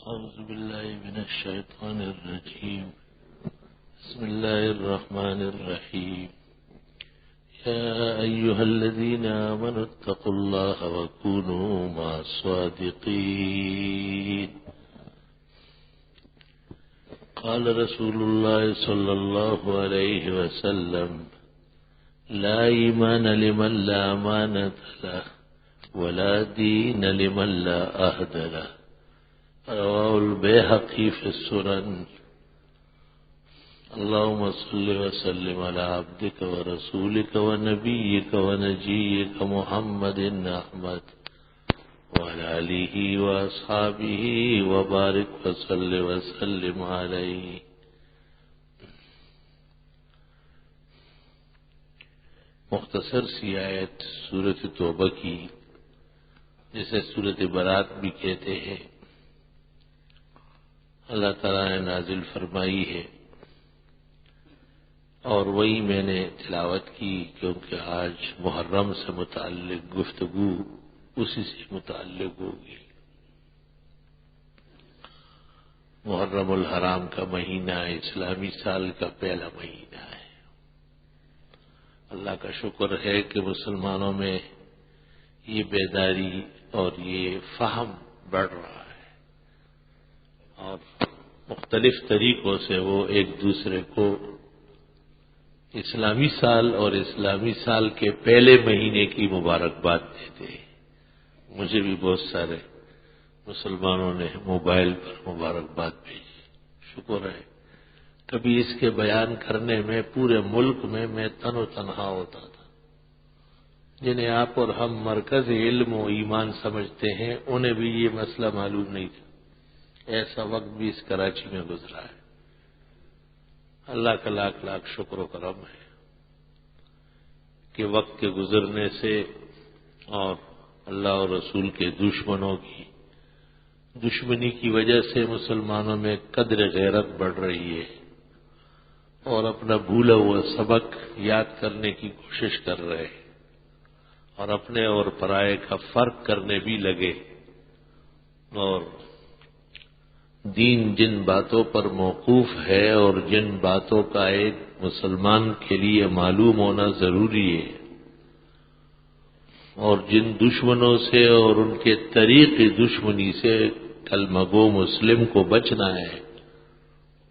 أعوذ بالله من الشيطان الرجيم. بسم الله الرحمن الرحيم. يا أيها الذين آمنوا اتقوا الله وكونوا مع الصادقين. قال رسول الله صلى الله عليه وسلم: لا إيمان لمن لا أمانة له ولا دين لمن لا عهد له. رواه البيهقي في السنن. اللهم صل وسلم على عبدك ورسولك ونبيك ونجيك محمد أحمد وعلى آله وأصحابه وبارك وسلم عليه. مختصر سی آیت سورۃ توبہ کی، جسے سورۃ برات بھی کہتے ہیں، اللہ تعالیٰ نے نازل فرمائی ہے، اور وہی میں نے تلاوت کی کیونکہ آج محرم سے متعلق گفتگو اسی سے متعلق ہوگی۔ محرم الحرام کا مہینہ اسلامی سال کا پہلا مہینہ ہے۔ اللہ کا شکر ہے کہ مسلمانوں میں یہ بیداری اور یہ فہم بڑھ رہا ہے، اور مختلف طریقوں سے وہ ایک دوسرے کو اسلامی سال اور اسلامی سال کے پہلے مہینے کی مبارکباد دیتے ہیں۔ مجھے بھی بہت سارے مسلمانوں نے موبائل پر مبارکباد بھیجی، شکر ہے۔ کبھی اس کے بیان کرنے میں پورے ملک میں تن و تنہا ہوتا تھا۔ جنہیں آپ اور ہم مرکز علم و ایمان سمجھتے ہیں، انہیں بھی یہ مسئلہ معلوم نہیں تھا۔ ایسا وقت بھی اس کراچی میں گزرا ہے۔ اللہ کا لاکھ لاکھ شکر و کرم ہے کہ وقت کے گزرنے سے اور اللہ اور رسول کے دشمنوں کی دشمنی کی وجہ سے مسلمانوں میں قدر غیرت بڑھ رہی ہے، اور اپنا بھولا ہوا سبق یاد کرنے کی کوشش کر رہے ہیں، اور اپنے اور پرائے کا فرق کرنے بھی لگے، اور دین جن باتوں پر موقوف ہے اور جن باتوں کا ایک مسلمان کے لیے معلوم ہونا ضروری ہے، اور جن دشمنوں سے اور ان کے طریق دشمنی سے کلمہ گو مسلم کو بچنا ہے،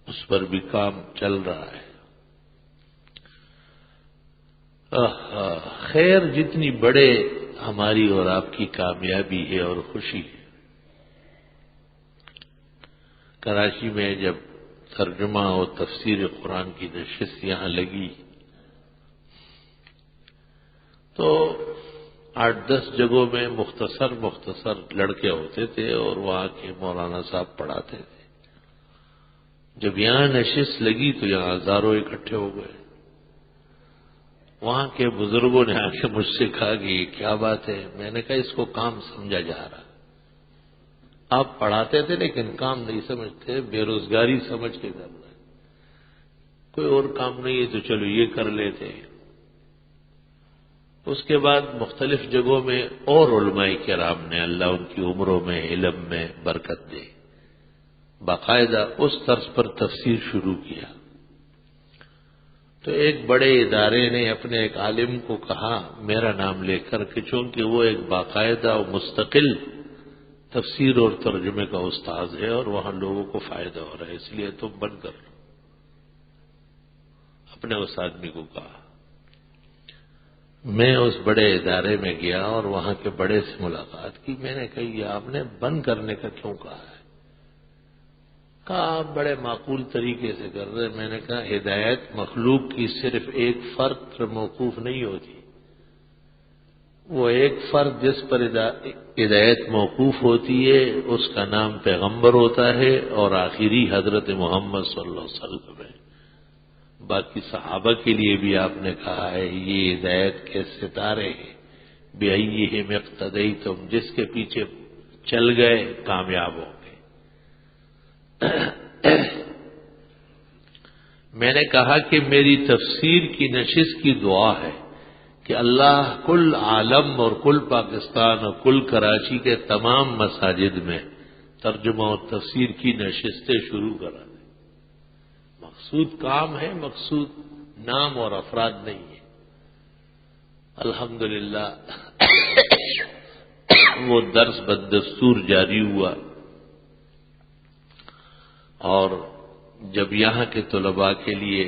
اس پر بھی کام چل رہا ہے۔ خیر جتنی بڑے ہماری اور آپ کی کامیابی ہے اور خوشی ہے۔ کراچی میں جب ترجمہ اور تفسیر قرآن کی نشست یہاں لگی تو 8-10 جگہوں میں مختصر لڑکے ہوتے تھے اور وہاں کے مولانا صاحب پڑھاتے تھے۔ جب یہاں نشست لگی تو یہاں ہزاروں اکٹھے ہو گئے۔ وہاں کے بزرگوں نے آ کے مجھ سے کہا کہ یہ کیا بات ہے؟ میں نے کہا اس کو کام سمجھا جا رہا۔ آپ پڑھاتے تھے لیکن کام نہیں سمجھتے، بے روزگاری سمجھ کے کر رہے، کوئی اور کام نہیں ہے تو چلو یہ کر لیتے ہیں۔ اس کے بعد مختلف جگہوں میں اور علماء کرام نے، اللہ ان کی عمروں میں علم میں برکت دے، باقاعدہ اس طرز پر تفسیر شروع کیا۔ تو ایک بڑے ادارے نے اپنے ایک عالم کو کہا میرا نام لے کر کہ چونکہ وہ ایک باقاعدہ و مستقل تفسیر اور ترجمے کا استاذ ہے اور وہاں لوگوں کو فائدہ ہو رہا ہے، اس لیے تم بند کر لو۔ اپنے اس آدمی کو کہا۔ میں اس بڑے ادارے میں گیا اور وہاں کے بڑے سے ملاقات کی۔ میں نے کہا یہ آپ نے بند کرنے کا کیوں کہا ہے؟ کہا آپ بڑے معقول طریقے سے کر رہے۔ میں نے کہا ہدایت مخلوق کی صرف ایک فرد پر موقوف نہیں ہوتی، وہ ایک فرد جس پر ہدایت موقوف ہوتی ہے اس کا نام پیغمبر ہوتا ہے، اور آخری حضرت محمد صلی اللہ علیہ وسلم ہے۔ باقی صحابہ کے لیے بھی آپ نے کہا ہے یہ ہدایت کے ستارے ہیں، بِأَيِّهِمْ اقْتَدَيْتُمْ، جس کے پیچھے چل گئے کامیاب ہو گئے۔ میں نے کہا کہ میری تفسیر کی نشست کی دعا ہے کہ اللہ کل عالم اور کل پاکستان اور کل کراچی کے تمام مساجد میں ترجمہ اور تفسیر کی نشستیں شروع کرا دیں. مقصود کام ہے، مقصود نام اور افراد نہیں ہے. الحمدللہ وہ درس بدستور جاری ہوا، اور جب یہاں کے طلباء کے لیے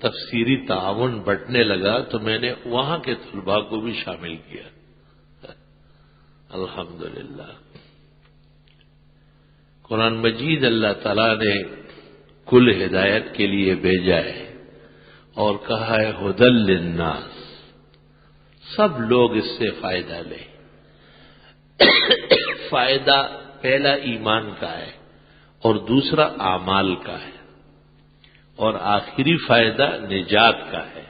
تفسیری تعاون بٹنے لگا تو میں نے وہاں کے طلباء کو بھی شامل کیا. الحمدللہ قرآن مجید اللہ تعالیٰ نے کل ہدایت کے لیے بھیجا ہے اور کہا ہے ہدی للناس، سب لوگ اس سے فائدہ لیں. فائدہ پہلا ایمان کا ہے اور دوسرا اعمال کا ہے، اور آخری فائدہ نجات کا ہے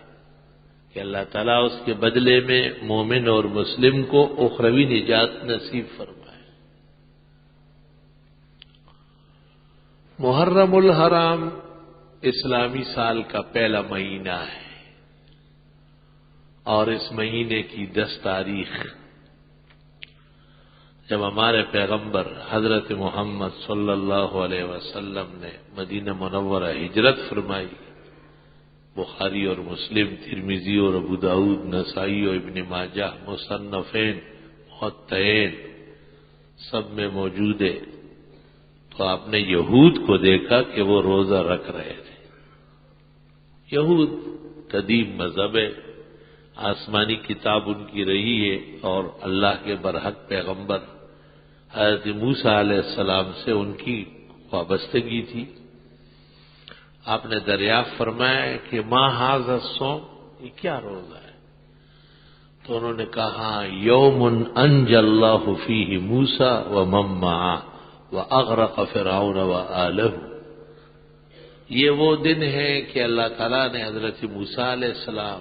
کہ اللہ تعالیٰ اس کے بدلے میں مومن اور مسلم کو اخروی نجات نصیب فرمائے. محرم الحرام اسلامی سال کا پہلا مہینہ ہے، اور اس مہینے کی 10 تاریخ جب ہمارے پیغمبر حضرت محمد صلی اللہ علیہ وسلم نے مدینہ منورہ ہجرت فرمائی، بخاری اور مسلم، ترمذی اور ابو داؤد، نسائی اور ابن ماجہ، مصنفین، محتین سب میں موجود ہے. تو آپ نے یہود کو دیکھا کہ وہ روزہ رکھ رہے تھے. یہود قدیم مذہب ہے، آسمانی کتاب ان کی رہی ہے، اور اللہ کے برحق پیغمبر حضرت موسیٰ علیہ السلام سے ان کی وابستگی تھی. آپ نے دریافت فرمایا کہ ما ھذا الصوم، یہ کیا روزہ ہے؟ تو انہوں نے کہا یوم انجى اللہ فیہ موسیٰ ومن معہ واغرق فرعون وآلہ، یہ وہ دن ہے کہ اللہ تعالیٰ نے حضرت موسیٰ علیہ السلام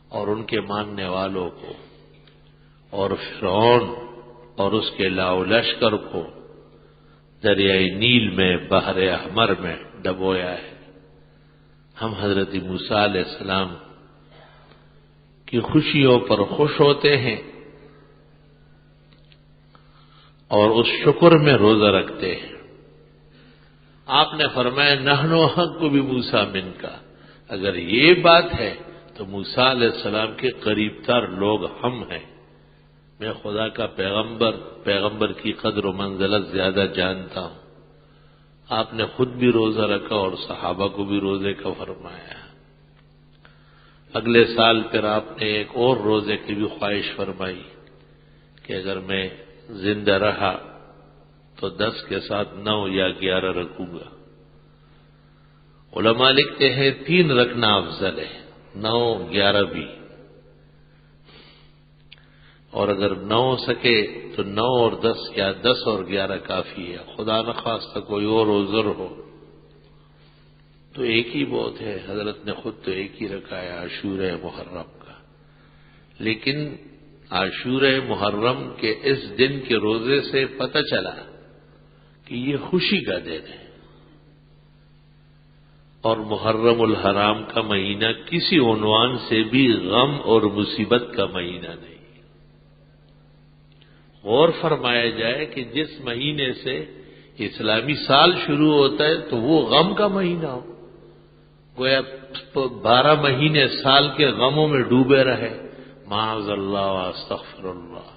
اور ان کے ماننے والوں کو اور فرعون اور اس کے لاؤ لشکر کو دریائے نیل میں، بحر احمر میں ڈبویا ہے. ہم حضرت موسیٰ علیہ السلام کی خوشیوں پر خوش ہوتے ہیں اور اس شکر میں روزہ رکھتے ہیں. آپ نے فرمایا نحن حق بھی موسیٰ من کا، اگر یہ بات ہے تو موسیٰ علیہ السلام کے قریب تر لوگ ہم ہیں. میں خدا کا پیغمبر کی قدر و منزلت زیادہ جانتا ہوں. آپ نے خود بھی روزہ رکھا اور صحابہ کو بھی روزے کا فرمایا. اگلے سال پھر آپ نے ایک اور روزے کی بھی خواہش فرمائی کہ اگر میں زندہ رہا تو 10 کے ساتھ 9 یا 11 رکھوں گا. علماء لکھتے ہیں 3 رکھنا افضل ہے، 9 11 بھی، اور اگر 9 ہو سکے تو 9 اور 10 یا 10 اور 11 کافی ہے. خدا نخواستہ کوئی اور عذر ہو تو ایک ہی بہت ہے. حضرت نے خود تو ایک ہی رکھا ہے عاشورہ محرم کا، لیکن عاشورہ محرم کے اس دن کے روزے سے پتہ چلا کہ یہ خوشی کا دن ہے، اور محرم الحرام کا مہینہ کسی عنوان سے بھی غم اور مصیبت کا مہینہ نہیں. غور فرمایا جائے کہ جس مہینے سے اسلامی سال شروع ہوتا ہے تو وہ غم کا مہینہ ہو، گویا 12 مہینے سال کے غموں میں ڈوبے رہے. معاذ اللہ واستغفر اللہ.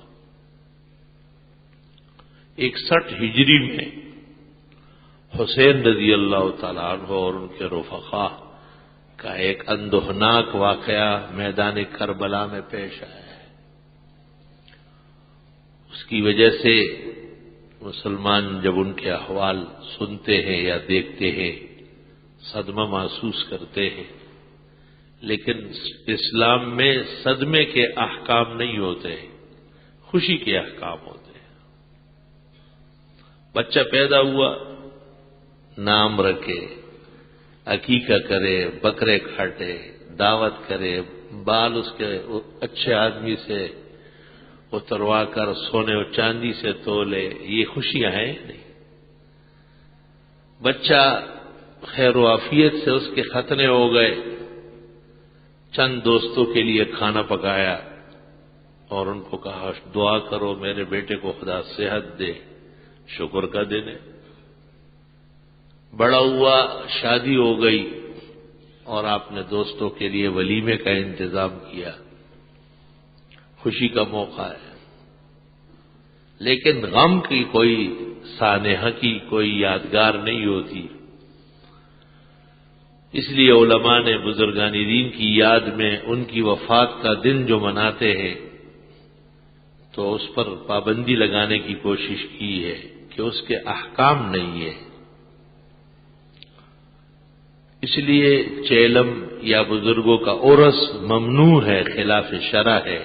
61 ہجری میں حسین رضی اللہ تعالیٰ عنہ اور ان کے رفقا کا ایک اندوہناک واقعہ میدان کربلا میں پیش آیا ہے. اس کی وجہ سے مسلمان جب ان کے احوال سنتے ہیں یا دیکھتے ہیں صدمہ محسوس کرتے ہیں. لیکن اسلام میں صدمے کے احکام نہیں ہوتے، خوشی کے احکام ہوتے ہیں. بچہ پیدا ہوا، نام رکھے، عقیقہ کرے، بکرے کاٹے، دعوت کرے، بال اس کے اچھے آدمی سے اتروا کر سونے اور چاندی سے تولے، یہ خوشیاں ہیں نہیں. بچہ خیر و عافیت سے اس کے ختنے ہو گئے، چند دوستوں کے لیے کھانا پکایا اور ان کو کہا دعا کرو میرے بیٹے کو خدا صحت دے، شکر کا دن ہے. بڑا ہوا، شادی ہو گئی اور آپ نے دوستوں کے لیے ولیمے کا انتظام کیا، خوشی کا موقع ہے. لیکن غم کی کوئی سانحہ کی کوئی یادگار نہیں ہوتی. اس لیے علماء نے بزرگان دین کی یاد میں ان کی وفات کا دن جو مناتے ہیں تو اس پر پابندی لگانے کی کوشش کی ہے کہ اس کے احکام نہیں ہے. اس لیے چیلم یا بزرگوں کا عرس ممنوع ہے، خلاف شرع ہے.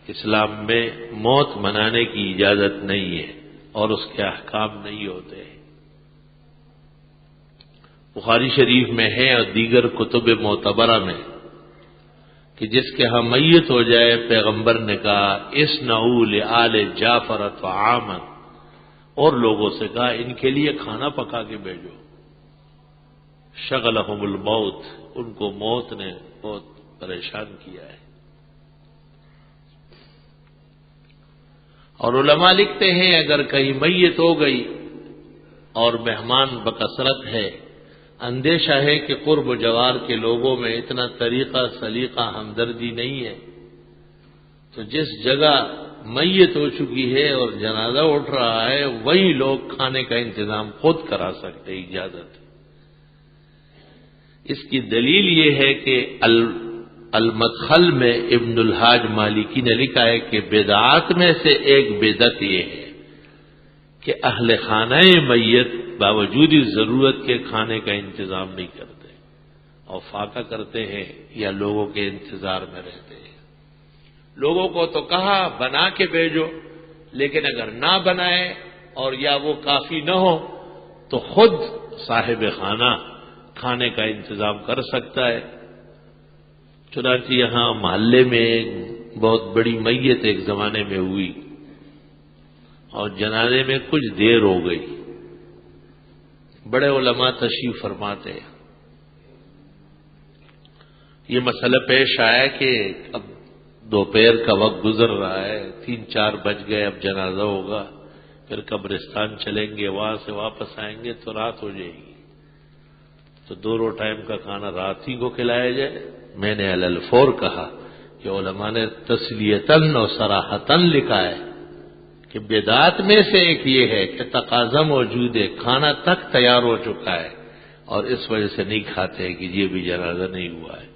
اسلام میں موت منانے کی اجازت نہیں ہے اور اس کے احکام نہیں ہوتے. بخاری شریف میں ہے اور دیگر کتب معتبرہ میں کہ جس کے ہاں میت ہو جائے، پیغمبر نے کہا اصنعوا لآل جعفر طعاما، اور لوگوں سے کہا ان کے لیے کھانا پکا کے بھیجو. شغلہم الموت، ان کو موت نے بہت پریشان کیا ہے. اور علماء لکھتے ہیں اگر کہیں میت ہو گئی اور مہمان بکثرت ہے، اندیشہ ہے کہ قرب و جوار کے لوگوں میں اتنا طریقہ سلیقہ ہمدردی نہیں ہے، تو جس جگہ میت ہو چکی ہے اور جنازہ اٹھ رہا ہے وہی لوگ کھانے کا انتظام خود کرا سکتے، اجازت. اس کی دلیل یہ ہے کہ المدخل میں ابن الحاج مالکی نے لکھا ہے کہ بدعات میں سے ایک بدعت یہ ہے کہ اہل خانہ میت باوجود ضرورت کے کھانے کا انتظام نہیں کرتے اور فاقہ کرتے ہیں یا لوگوں کے انتظار میں رہتے ہیں. لوگوں کو تو کہا بنا کے بھیجو، لیکن اگر نہ بنائے اور یا وہ کافی نہ ہو تو خود صاحب خانہ کھانے کا انتظام کر سکتا ہے. چنانچہ یہاں محلے میں ایک بہت بڑی میت ایک زمانے میں ہوئی اور جنازے میں کچھ دیر ہو گئی. بڑے علماء تشریف فرماتے ہیں. یہ مسئلہ پیش آیا کہ اب دوپہر کا وقت گزر رہا ہے، 3-4 بج گئے، اب جنازہ ہوگا، پھر قبرستان چلیں گے، وہاں سے واپس آئیں گے تو رات ہو جائے گی، تو دونوں ٹائم کا کھانا رات ہی کو کھلایا جائے. میں نے علی الفور کہا کہ علماء نے تسلیتاً اور صراحتاً لکھا ہے کہ بدعات میں سے ایک یہ ہے کہ تقاضا موجود ہے، کھانا تک تیار ہو چکا ہے اور اس وجہ سے نہیں کھاتے کہ یہ بھی جنازہ نہیں ہوا ہے.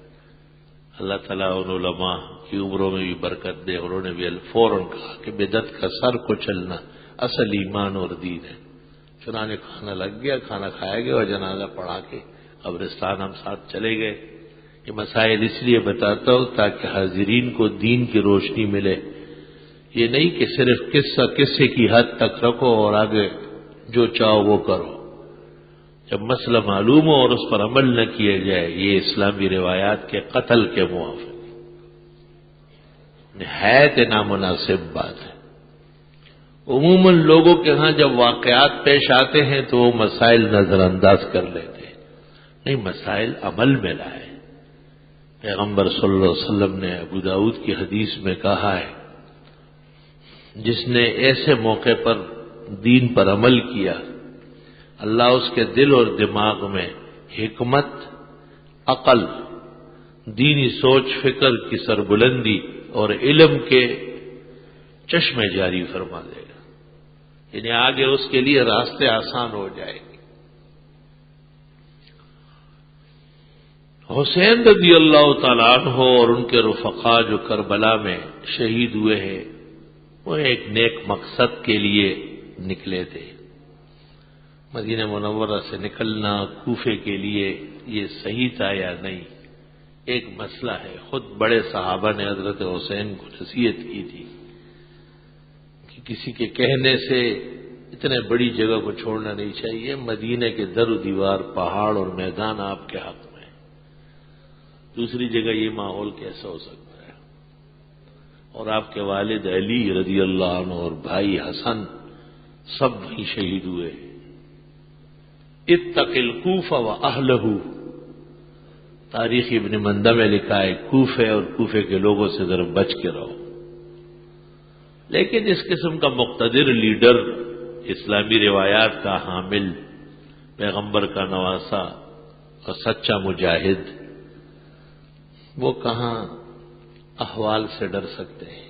اللہ تعالیٰ ان علماء کی عمروں میں بھی برکت دے. انہوں نے بھی فوراً کہا کہ بدعت کا سر کو چلنا اصل ایمان اور دین ہے. چنانچہ کھانا لگ گیا، کھانا کھایا گیا اور جنازہ پڑھا کے قبرستان ہم ساتھ چلے گئے. یہ مسائل اس لیے بتاتا ہوں تاکہ حاضرین کو دین کی روشنی ملے. یہ نہیں کہ صرف قصے کی حد تک رکھو اور آگے جو چاہو وہ کرو. جب مسئلہ معلوم ہو اور اس پر عمل نہ کیا جائے، یہ اسلامی روایات کے قتل کے موافق نہایت نامناسب بات ہے. عموماً لوگوں کے ہاں جب واقعات پیش آتے ہیں تو وہ مسائل نظر انداز کر لیتے ہیں. نہیں، مسائل عمل میں لائے. پیغمبر صلی اللہ علیہ وسلم نے ابو داؤد کی حدیث میں کہا ہے جس نے ایسے موقع پر دین پر عمل کیا، اللہ اس کے دل اور دماغ میں حکمت، عقل، دینی سوچ فکر کی سربلندی اور علم کے چشمے جاری فرما دے گا. یعنی آگے اس کے لیے راستے آسان ہو جائیں گے. حسین رضی اللہ تعالیٰ عنہ اور ان کے رفقا جو کربلا میں شہید ہوئے ہیں، وہ ایک نیک مقصد کے لیے نکلے تھے. مدینہ منورہ سے نکلنا کوفے کے لیے یہ صحیح تھا یا نہیں، ایک مسئلہ ہے. خود بڑے صحابہ نے حضرت حسین کو نصیحت کی تھی کہ کسی کے کہنے سے اتنے بڑی جگہ کو چھوڑنا نہیں چاہیے. مدینہ کے در و دیوار، پہاڑ اور میدان آپ کے حق میں، دوسری جگہ یہ ماحول کیسا ہو سکتا ہے. اور آپ کے والد علی رضی اللہ عنہ اور بھائی حسن سب وہیں شہید ہوئے. اتق الکوفہ واہلہ، تاریخ ابن مندہ میں لکھا ہے کوفے اور کوفے کے لوگوں سے ذرا بچ کے رہو. لیکن اس قسم کا مقتدر لیڈر اسلامی روایات کا حامل، پیغمبر کا نواسا اور سچا مجاہد، وہ کہاں احوال سے ڈر سکتے ہیں؟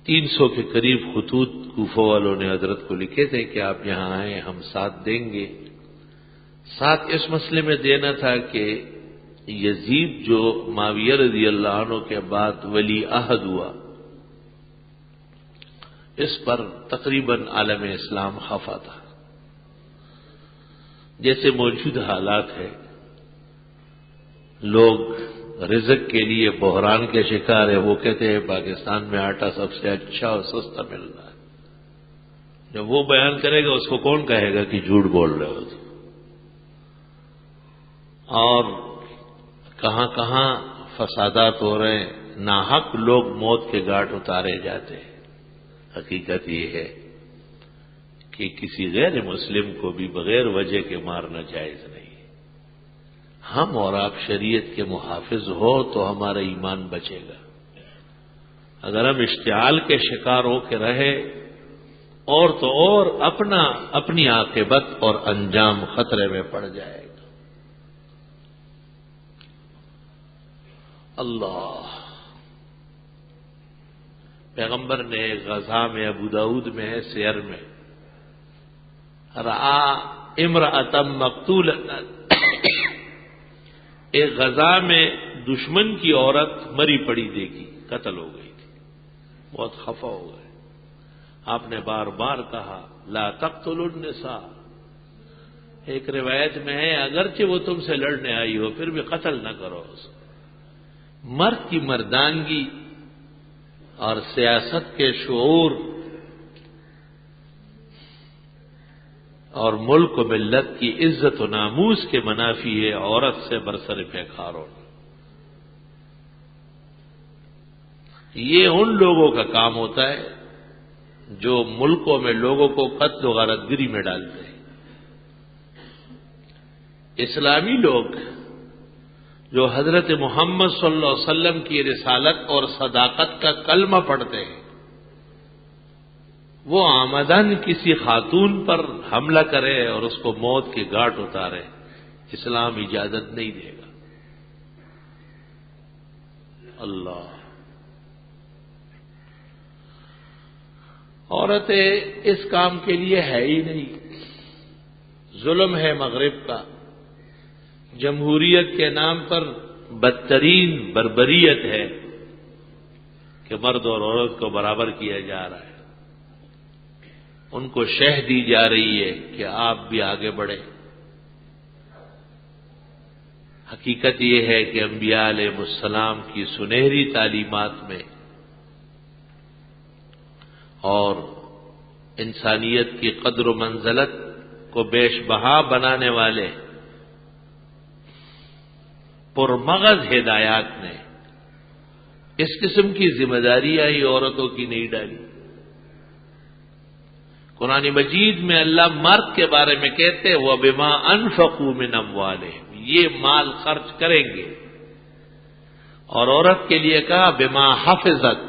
300 کے قریب خطوط کوفہ والوں نے حضرت کو لکھے تھے کہ آپ یہاں آئیں، ہم ساتھ دیں گے۔ ساتھ اس مسئلے میں دینا تھا کہ یزید جو معاویہ رضی اللہ عنہ کے بعد ولی عہد ہوا، اس پر تقریباً عالم اسلام خفا تھا۔ جیسے موجود حالات ہے، لوگ رزق کے لیے بحران کے شکار ہے، وہ کہتے ہیں پاکستان میں آٹا سب سے اچھا اور سستا مل رہا ہے۔ جب وہ بیان کرے گا اس کو کون کہے گا کہ جھوٹ بول رہے ہو؟ اور کہاں کہاں فسادات ہو رہے ہیں، ناحق لوگ موت کے گھاٹ اتارے جاتے ہیں۔ حقیقت یہ ہے کہ کسی غیر مسلم کو بھی بغیر وجہ کے مارنا جائز نہیں۔ ہم اور آپ شریعت کے محافظ ہو تو ہمارا ایمان بچے گا۔ اگر ہم اشتعال کے شکار ہو کے رہے اور تو اور اپنی عاقبت اور انجام خطرے میں پڑ جائے گا۔ اللہ، پیغمبر نے غزا میں، ابو داؤد میں ہے، سیر میں، رآ امرأۃ مقتولۃ، ایک غزا میں دشمن کی عورت مری پڑی دیکھی، قتل ہو گئی تھی، بہت خفا ہو گئے۔ آپ نے بار بار کہا لا تقتلوا النساء۔ ایک روایت میں ہے اگرچہ وہ تم سے لڑنے آئی ہو پھر بھی قتل نہ کرو اس کو۔ مرد کی مردانگی اور سیاست کے شعور اور ملک و ملت کی عزت و ناموس کے منافی ہے عورت سے برسر پیکار ہونا۔ یہ ان لوگوں کا کام ہوتا ہے جو ملکوں میں لوگوں کو قتل و غارت گری میں ڈالتے ہیں۔ اسلامی لوگ جو حضرت محمد صلی اللہ علیہ وسلم کی رسالت اور صداقت کا کلمہ پڑھتے ہیں، وہ آمدن کسی خاتون پر حملہ کرے اور اس کو موت کے گھاٹ اتارے، اسلام اجازت نہیں دے گا۔ اللہ، عورتیں اس کام کے لیے ہے ہی نہیں۔ ظلم ہے مغرب کا، جمہوریت کے نام پر بدترین بربریت ہے کہ مرد اور عورت کو برابر کیا جا رہا ہے۔ ان کو شہ دی جا رہی ہے کہ آپ بھی آگے بڑھیں۔ حقیقت یہ ہے کہ انبیاء علیہ السلام کی سنہری تعلیمات میں اور انسانیت کی قدر و منزلت کو بیش بہا بنانے والے پرمغز ہدایات نے اس قسم کی ذمہ داریاں ہی عورتوں کی نہیں ڈالی۔ قرآن مجید میں اللہ مرد کے بارے میں کہتے وَبِمَا أَنفَقُوا مِنْ أَمْوَالِهِمْ، یہ مال خرچ کریں گے، اور عورت کے لیے کہا بِمَا حَفِظَتْ،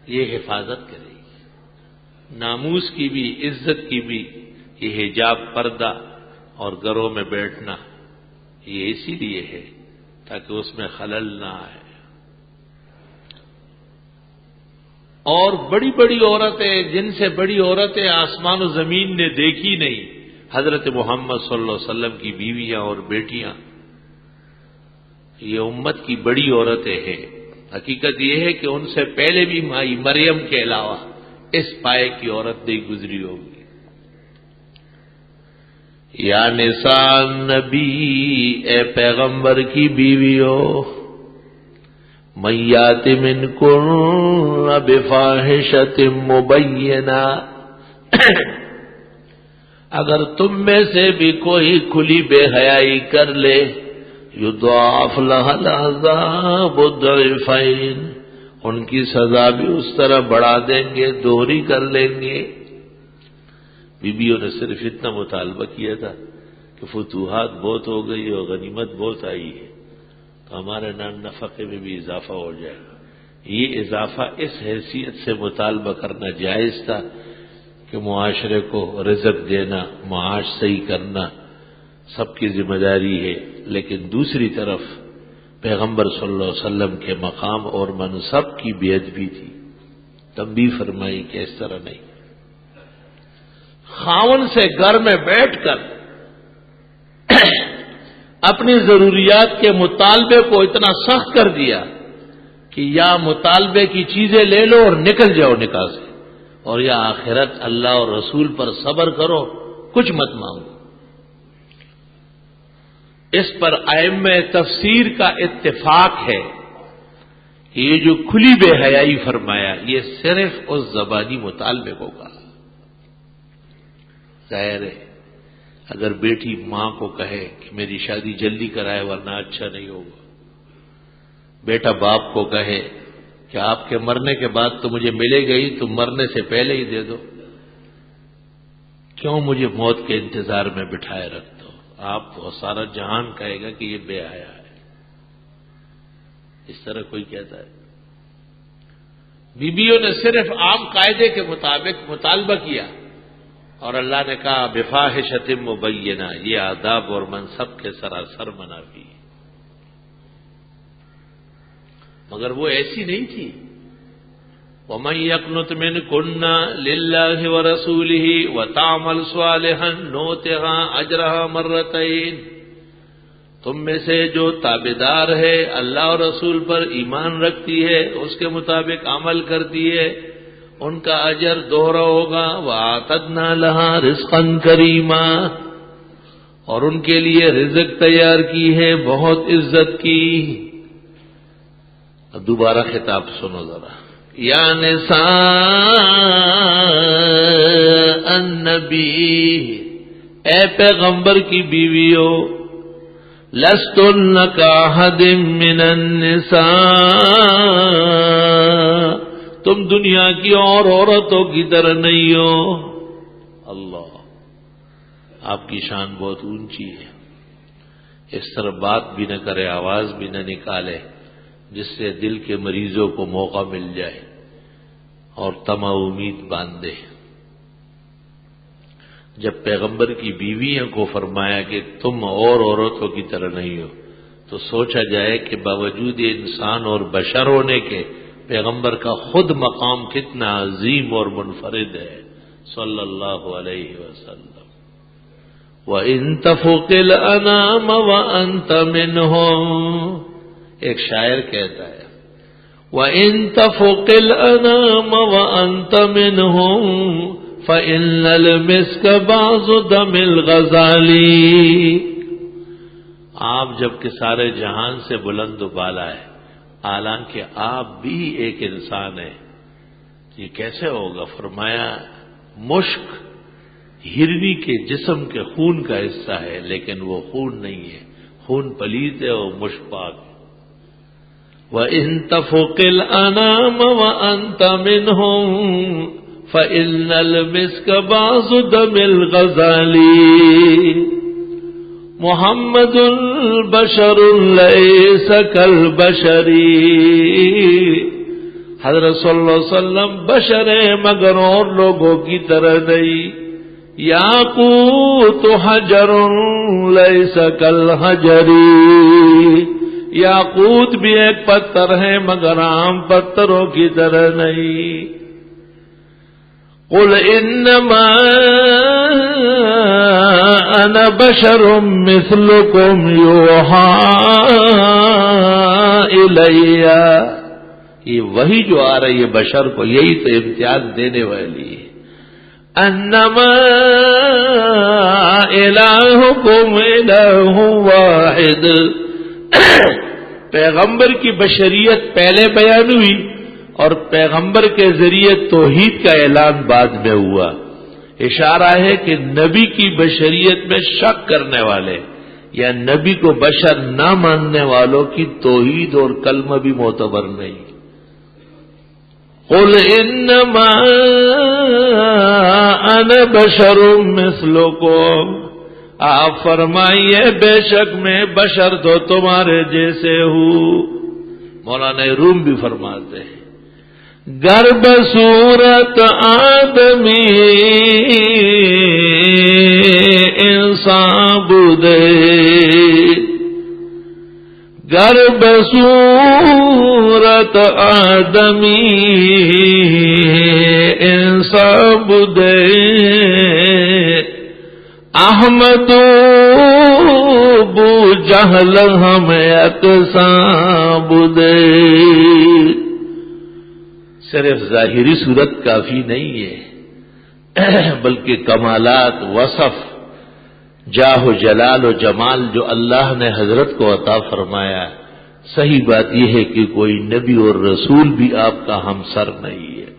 یہ حفاظت کرے گی، ناموس کی بھی، عزت کی بھی۔ یہ حجاب، پردہ اور گھروں میں بیٹھنا یہ اسی لیے ہے تاکہ اس میں خلل نہ آئے۔ اور بڑی بڑی عورتیں، جن سے بڑی عورتیں آسمان و زمین نے دیکھی نہیں، حضرت محمد صلی اللہ علیہ وسلم کی بیویاں اور بیٹیاں، یہ امت کی بڑی عورتیں ہیں۔ حقیقت یہ ہے کہ ان سے پہلے بھی مائی مریم کے علاوہ اس پائے کی عورت نہیں گزری ہوگی۔ یا نساء نبی، اے پیغمبر کی بیویوں، من یات منکن بفاحشۃ مبینہ، اگر تم میں سے بھی کوئی کھلی بے حیائی کر لے، یضاعف لها العذاب ضعفین، ان کی سزا بھی اس طرح بڑھا دیں گے، دوہری کر لیں گے۔ بیویوں نے صرف اتنا مطالبہ کیا تھا کہ فتوحات بہت ہو گئی اور غنیمت بہت آئی ہے تو ہمارے نان نفقے میں بھی اضافہ ہو جائے گا۔ یہ اضافہ اس حیثیت سے مطالبہ کرنا جائز تھا کہ معاشرے کو رزق دینا، معاش صحیح کرنا سب کی ذمہ داری ہے، لیکن دوسری طرف پیغمبر صلی اللہ علیہ وسلم کے مقام اور منصب کی بے ادبی تھی۔ تنبیہ فرمائی کہ اس طرح نہیں، خاون سے گھر میں بیٹھ کر اپنی ضروریات کے مطالبے کو اتنا سخت کر دیا کہ یا مطالبے کی چیزیں لے لو اور نکل جاؤ نکاح سے، اور یا آخرت اللہ اور رسول پر صبر کرو، کچھ مت مانگو۔ اس پر ائمہ تفسیر کا اتفاق ہے کہ یہ جو کھلی بے حیائی فرمایا یہ صرف اس زبانی مطالبے کو کہا۔ ظاہر ہے اگر بیٹی ماں کو کہے کہ میری شادی جلدی کرائے ورنہ اچھا نہیں ہوگا، بیٹا باپ کو کہے کہ آپ کے مرنے کے بعد تو مجھے ملے گا ہی، تم مرنے سے پہلے ہی دے دو، کیوں مجھے موت کے انتظار میں بٹھائے رکھتے ہو؟ آپ کو سارا جہان کہے گا کہ یہ بے حیا ہے۔ اس طرح کوئی کہتا ہے؟ بیویوں نے صرف عام قاعدے کے مطابق مطالبہ کیا اور اللہ نے کہا بفاحشۃ مبینہ، یہ آداب اور منصب کے سراسر منافی ہے۔ مگر وہ ایسی نہیں تھی۔ وَمَن يَقْنُتْ مِنكُنَّ لِلَّهِ وَرَسُولِهِ وَتَعْمَلْ صَالِحًا نُؤْتِهَا أَجْرَهَا مَرَّتَيْنِ، تم میں سے جو تابعدار ہے اللہ اور رسول پر ایمان رکھتی ہے، اس کے مطابق عمل کرتی ہے، ان کا اجر دوہرا ہوگا۔ وَأَعْتَدْنَا لَهَا رِزْقًا كَرِيمًا، اور ان کے لیے رزق تیار کی ہے بہت عزت کی۔ اب دوبارہ خطاب سنو ذرا۔ یا نساء النبی، اے پیغمبر کی بیویوں، لستن کاحد من النساء، تم دنیا کی اور عورتوں کی طرح نہیں ہو۔ اللہ، آپ کی شان بہت اونچی ہے، اس طرح بات بھی نہ کرے، آواز بھی نہ نکالے جس سے دل کے مریضوں کو موقع مل جائے اور طمع امید باندھے۔ جب پیغمبر کی بیویوں کو فرمایا کہ تم اور عورتوں کی طرح نہیں ہو، تو سوچا جائے کہ باوجود انسان اور بشر ہونے کے پیغمبر کا خود مقام کتنا عظیم اور منفرد ہے صلی اللہ علیہ وسلم۔ وَإِن تَفُقِ الْأَنَامَ وَأَنْتَ مِنْهُمْ، ایک شاعر کہتا ہے وَإِن تَفُقِ الْأَنَامَ وَأَنْتَ مِنْهُمْ فَإِنَّ الْمِسْكَ بَعْضُ دَمِ الْغَزَالِ، آپ جب کہ سارے جہان سے بلند و بالا ہے، حالانکہ آپ بھی ایک انسان ہیں، یہ کیسے ہوگا؟ فرمایا مشک ہرنی کے جسم کے خون کا حصہ ہے، لیکن وہ خون نہیں ہے، خون پلیت ہے اور مشک پاک ہے۔ وَإِن تَفُقِ الْأَنَامَ وَأَنْتَ مِنْهُمْ فَإِنَّ الْمِسْكَ بَعْضُ دَمِ الْغَزَالِ، مُحَمَّدٌ بَشَرٌ لَيْسَ كَالْبَشَرِ، حضرت صلی اللہ علیہ وسلم بشر ہیں مگر اور لوگوں کی طرح نہیں۔ یاقوت حجر لیس کالحجر، یاقوت بھی ایک پتھر ہے مگر عام پتھروں کی طرح نہیں۔ قل انما انا بشر مثلکم یوحی الی، یہ وہی جو آ رہی ہے بشر کو، یہی تو امتیاز دینے والی ہے۔ انما الہکم الہ واحد، پیغمبر کی بشریت پہلے بیان ہوئی اور پیغمبر کے ذریعے توحید کا اعلان بعد میں ہوا۔ اشارہ ہے کہ نبی کی بشریت میں شک کرنے والے یا نبی کو بشر نہ ماننے والوں کی توحید اور کلمہ بھی معتبر نہیں۔ قل انما انا بشر مثلکم، آپ فرمائیے بے شک میں بشر تو تمہارے جیسے ہوں۔ مولانا روم بھی فرماتے ہیں گر بصورت آدمی انسان بدے، گر بصورت آدمی انسان بدے، احمد بو جہل ہم یکساں بدے۔ صرف ظاہری صورت کافی نہیں ہے، بلکہ کمالات، وصف، جاہ و جلال و جمال جو اللہ نے حضرت کو عطا فرمایا، صحیح بات یہ ہے کہ کوئی نبی اور رسول بھی آپ کا ہمسر نہیں ہے۔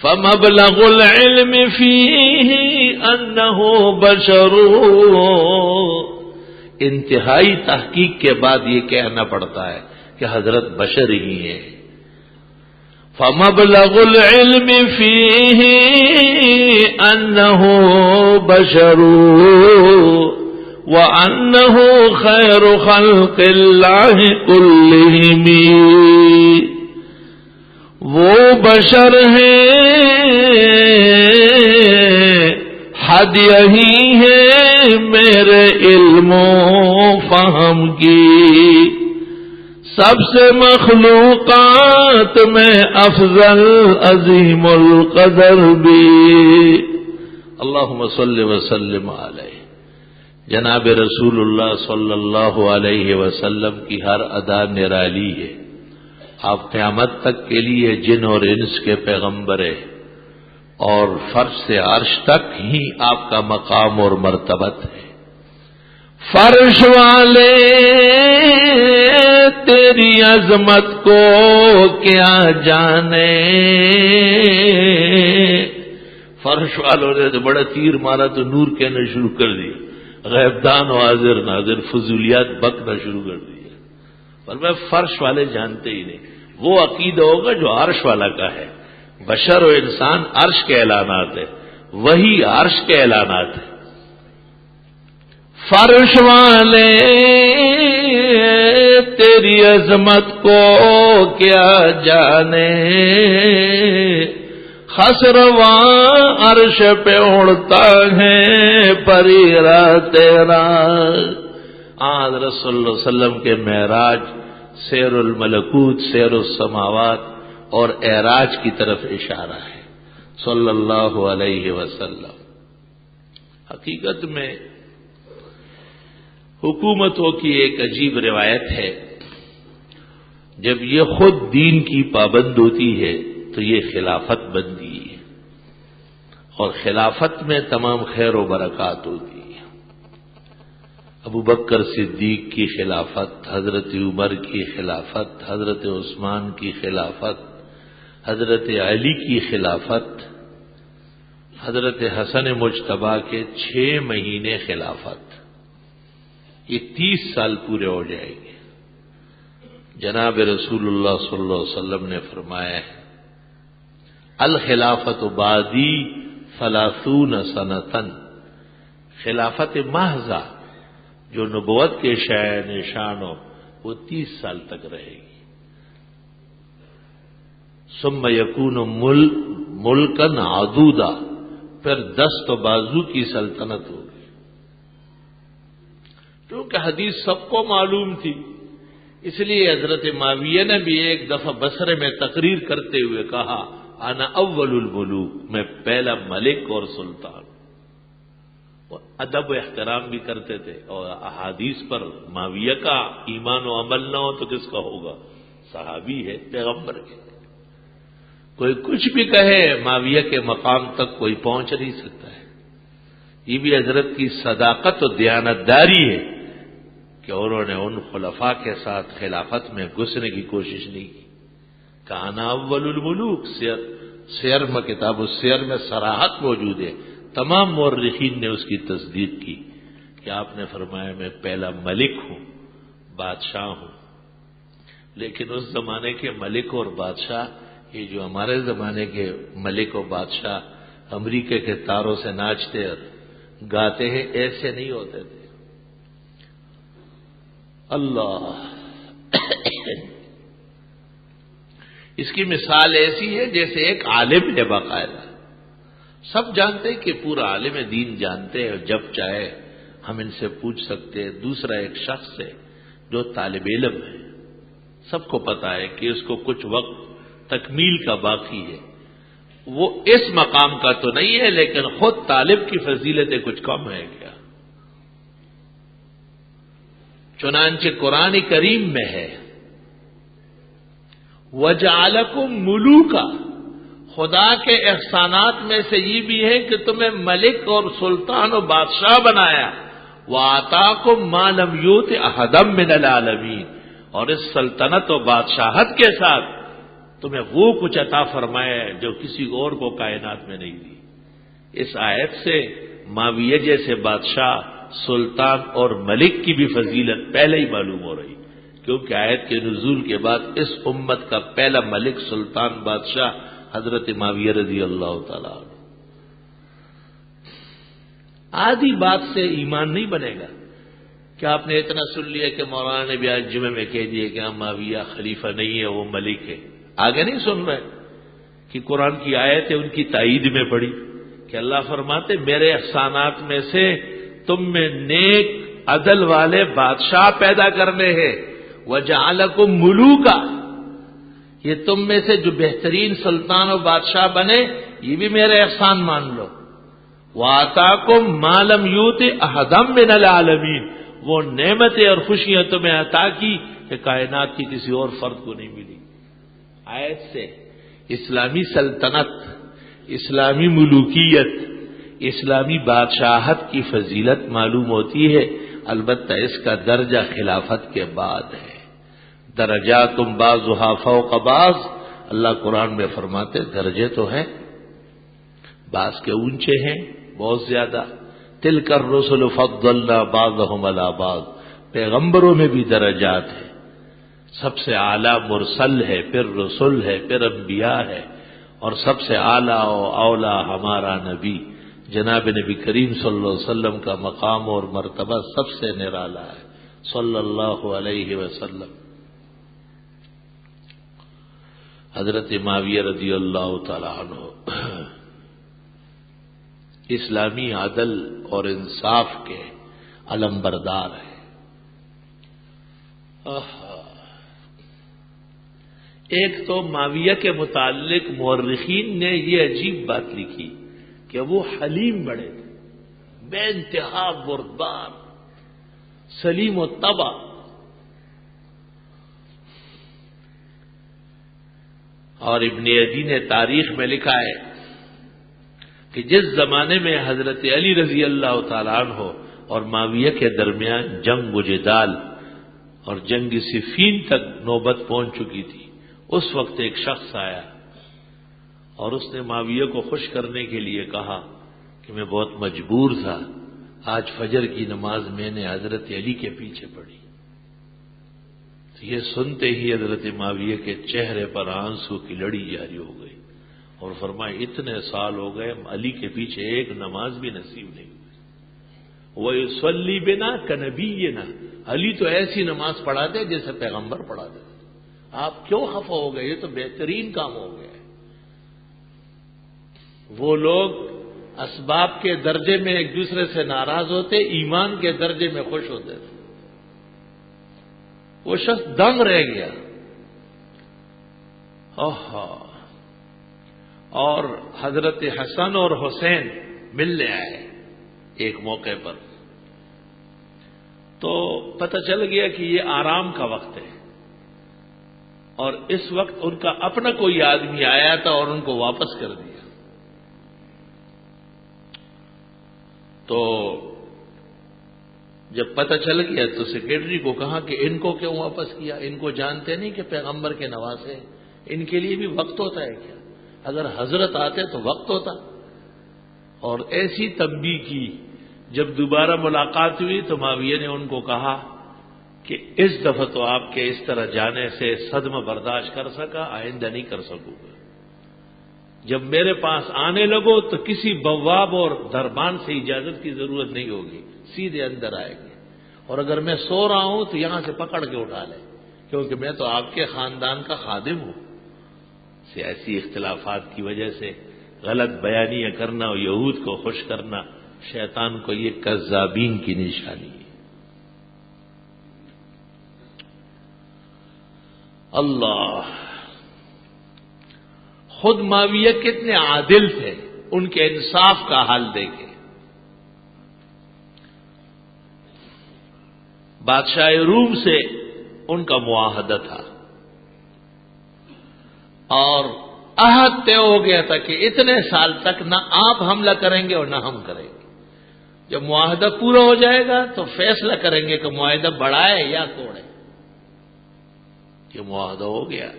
فَمَبْلَغُ الْعِلْمِ فِيهِ أَنَّهُ بَشَرٌ، انتہائی تحقیق کے بعد یہ کہنا پڑتا ہے کہ حضرت بشر ہی ہیں۔ فَمَبْلَغُ الْعِلْمِ فِيهِ أَنَّهُ بَشَرٌ وَأَنَّهُ خَيْرُ خَلْقِ اللَّهِ كُلِّهِمْ، وہ بشر ہیں، حد یہی ہے میرے علم و فہم کی، سب سے مخلوقات میں افضل عظیم القدر بھی۔ اللہم صلی وسلم علیہ۔ جناب رسول اللہ صلی اللہ علیہ وسلم کی ہر ادا نرالی ہے۔ آپ قیامت تک کے لیے جن اور انس کے پیغمبر ہیں، اور فرش سے عرش تک ہی آپ کا مقام اور مرتبت ہے۔ فرش والے تیری عظمت کو کیا جانے، فرش والوں نے تو بڑا تیر مارا تو نور کہنا شروع کر دیا، غیبدان و حاضر ناظر فضولیات بکنا شروع کر دیا، پر میں فرش والے جانتے ہی نہیں۔ وہ عقیدہ ہوگا جو عرش والا کا ہے۔ بشر و انسان عرش کے اعلانات ہے، وہی عرش کے اعلانات ہے۔ فرش والے تیری عظمت کو کیا جانے، خسرواں عرش پہ اڑتا ہے پریرا تیرا۔ حضرت صلی اللہ علیہ وسلم کے معراج سیر الملکوت، سیر السماوات اور اعراج کی طرف اشارہ ہے صلی اللہ علیہ وسلم۔ حقیقت میں حکومتوں کی ایک عجیب روایت ہے، جب یہ خود دین کی پابند ہوتی ہے تو یہ خلافت بنتی ہے، اور خلافت میں تمام خیر و برکات ہوتی ہے۔ ابو بکر صدیق کی خلافت، حضرت عمر کی خلافت، حضرت عثمان کی خلافت، حضرت علی کی خلافت، حضرت حسن مجتبیٰ کے 6 مہینے خلافت، یہ 30 سال پورے ہو جائیں گے۔ جناب رسول اللہ صلی اللہ علیہ وسلم نے فرمایا ہے، الخلافت بعدی 30 سنۃ، خلافت محضہ جو نبوت کے شائع نشان ہو وہ 30 سال تک رہے گی۔ ثم یکون ملکن عدودا، پھر دست و بازو کی سلطنت ہوگی۔ کیونکہ حدیث سب کو معلوم تھی، اس لیے حضرت معاویہ نے بھی ایک دفعہ بصرے میں تقریر کرتے ہوئے کہا، انا اول الملوک، میں پہلا ملک اور سلطان۔ ادب و احترام بھی کرتے تھے، اور احادیث پر معاویہ کا ایمان و عمل نہ ہو تو کس کا ہوگا؟ صحابی ہے پیغمبر کے۔ کوئی کچھ بھی کہے، معاویہ کے مقام تک کوئی پہنچ نہیں سکتا ہے۔ یہ بھی حضرت کی صداقت و دیانتداری ہے کہ انہوں نے ان خلفاء کے ساتھ خلافت میں گھسنے کی کوشش نہیں کی۔ کانا اول الملوک، سیر میں، کتاب السیر میں صراحت موجود ہے، تمام مورخین نے اس کی تصدیق کی کہ آپ نے فرمایا میں پہلا ملک ہوں، بادشاہ ہوں۔ لیکن اس زمانے کے ملک اور بادشاہ، یہ جو ہمارے زمانے کے ملک اور بادشاہ امریکہ کے تاروں سے ناچتے اور گاتے ہیں، ایسے نہیں ہوتے تھے۔ اللہ اس کی مثال ایسی ہے جیسے ایک عالم ہے باقاعدہ، سب جانتے ہیں کہ پورا عالم دین جانتے ہیں اور جب چاہے ہم ان سے پوچھ سکتے ہیں۔ دوسرا ایک شخص ہے جو طالب علم ہے، سب کو پتا ہے کہ اس کو کچھ وقت تکمیل کا باقی ہے، وہ اس مقام کا تو نہیں ہے لیکن خود طالب کی فضیلتیں کچھ کم ہے کیا؟ چنانچہ قرآن کریم میں ہے وَجَعَلَكُم مُلُوكًا، خدا کے احسانات میں سے یہ بھی ہے کہ تمہیں ملک اور سلطان و بادشاہ بنایا، وَآتَاكُم مَّا لَمْ يُؤْتِ أَحَدًا مِّنَ الْعَالَمِينَ، اور اس سلطنت و بادشاہت کے ساتھ تمہیں وہ کچھ عطا فرمایا ہے جو کسی اور کو کائنات میں نہیں دی۔ اس آیت سے معاویہ جیسے بادشاہ، سلطان اور ملک کی بھی فضیلت پہلے ہی معلوم ہو رہی، کیونکہ آیت کے نزول کے بعد اس امت کا پہلا ملک، سلطان، بادشاہ حضرت معاویہ رضی اللہ تعالیٰ عنہ۔ آدھی بات سے ایمان نہیں بنے گا کہ آپ نے اتنا سن لیا کہ مولانا نے بھی آج جمعے میں کہہ دیا کہ ہم معاویہ خلیفہ نہیں ہے، وہ ملک ہے۔ آگے نہیں سن رہے کہ قرآن کی آیت ان کی تائید میں پڑی کہ اللہ فرماتے میرے احسانات میں سے تم میں نیک عدل والے بادشاہ پیدا کرنے ہیں، وَجَعَلَكُم مُلُوكًا، یہ تم میں سے جو بہترین سلطان و بادشاہ بنے یہ بھی میرے احسان مان لو، وَآتَاكُم مَّا لَمْ يُؤْتِ أَحَدًا مِّنَ الْعَالَمِينَ، وہ نعمتیں اور خوشیاں تمہیں عطا کی کہ کائنات کی کسی اور فرد کو نہیں ملی۔ آیت سے اسلامی سلطنت، اسلامی ملوکیت، اسلامی بادشاہت کی فضیلت معلوم ہوتی ہے، البتہ اس کا درجہ خلافت کے بعد ہے۔ درجاتم بعضها فوق بعض، اللہ قرآن میں فرماتے درجے تو ہیں، بعض کے اونچے ہیں بہت زیادہ، تلک الرسل فضلنا بعضهم علی بعض، پیغمبروں میں بھی درجات ہیں، سب سے اعلیٰ مرسل ہے، پھر رسول ہے، پھر انبیاء ہے، اور سب سے اعلیٰ و اولا ہمارا نبی جناب نبی کریم صلی اللہ علیہ وسلم کا مقام اور مرتبہ سب سے نرالا ہے صلی اللہ علیہ وسلم۔ حضرت معاویہ رضی اللہ تعالی عنہ اسلامی عدل اور انصاف کے علم بردار ہیں۔ ایک تو معاویہ کے متعلق مورخین نے یہ عجیب بات لکھی کہ وہ حلیم بڑے تھے، بے انتہا بردبار، سلیم و طبع، اور ابن عدی نے تاریخ میں لکھا ہے کہ جس زمانے میں حضرت علی رضی اللہ تعالیٰ عنہ اور معاویہ کے درمیان جنگ و جدال اور جنگ صفین تک نوبت پہنچ چکی تھی، اس وقت ایک شخص آیا اور اس نے معاویہ کو خوش کرنے کے لیے کہا کہ میں بہت مجبور تھا، آج فجر کی نماز میں نے حضرت علی کے پیچھے پڑھی۔ تو یہ سنتے ہی حضرت معاویہ کے چہرے پر آنسو کی لڑی جاری ہو گئی اور فرمایا اتنے سال ہو گئے علی کے پیچھے ایک نماز بھی نصیب نہیں ہوئی، وَيُصَلِّي بِنَا كَنَبِيِّنَا، علی تو ایسی نماز پڑھاتے جیسے پیغمبر پڑھاتے، آپ کیوں خفا ہو گئے؟ یہ تو بہترین کام ہو گیا ہے۔ وہ لوگ اسباب کے درجے میں ایک دوسرے سے ناراض ہوتے، ایمان کے درجے میں خوش ہوتے تھے۔ وہ شخص دنگ رہ گیا، اور حضرت حسن اور حسین ملنے آئے ایک موقع پر، تو پتہ چل گیا کہ یہ آرام کا وقت ہے، اور اس وقت ان کا اپنا کوئی آدمی آیا تھا اور ان کو واپس کر دیا۔ تو جب پتہ چل گیا تو سیکرٹری کو کہا کہ ان کو کیوں واپس کیا؟ ان کو جانتے نہیں کہ پیغمبر کے نواسے، ان کے لیے بھی وقت ہوتا ہے کیا؟ اگر حضرت آتے تو وقت ہوتا۔ اور ایسی تنبیہ کی، جب دوبارہ ملاقات ہوئی تو معاویہ نے ان کو کہا کہ اس دفعہ تو آپ کے اس طرح جانے سے صدمہ برداشت کر سکا، آئندہ نہیں کر سکوں گا۔ جب میرے پاس آنے لگو تو کسی بواب اور دربان سے اجازت کی ضرورت نہیں ہوگی، سیدھے اندر آئیں گے، اور اگر میں سو رہا ہوں تو یہاں سے پکڑ کے اٹھا لیں، کیونکہ میں تو آپ کے خاندان کا خادم ہوں۔ سیاسی اختلافات کی وجہ سے غلط بیانیاں کرنا اور یہود کو خوش کرنا شیطان کو یہ کذابین کی نشانی ہے۔ اللہ، خود معاویہ کتنے عادل تھے، ان کے انصاف کا حال دیکھیں۔ بادشاہ روم سے ان کا معاہدہ تھا اور عہد طے ہو گیا تھا کہ اتنے سال تک نہ آپ حملہ کریں گے اور نہ ہم کریں گے۔ جب معاہدہ پورا ہو جائے گا تو فیصلہ کریں گے کہ معاہدہ بڑھائے یا توڑے۔ یہ معاہدہ ہو گیا۔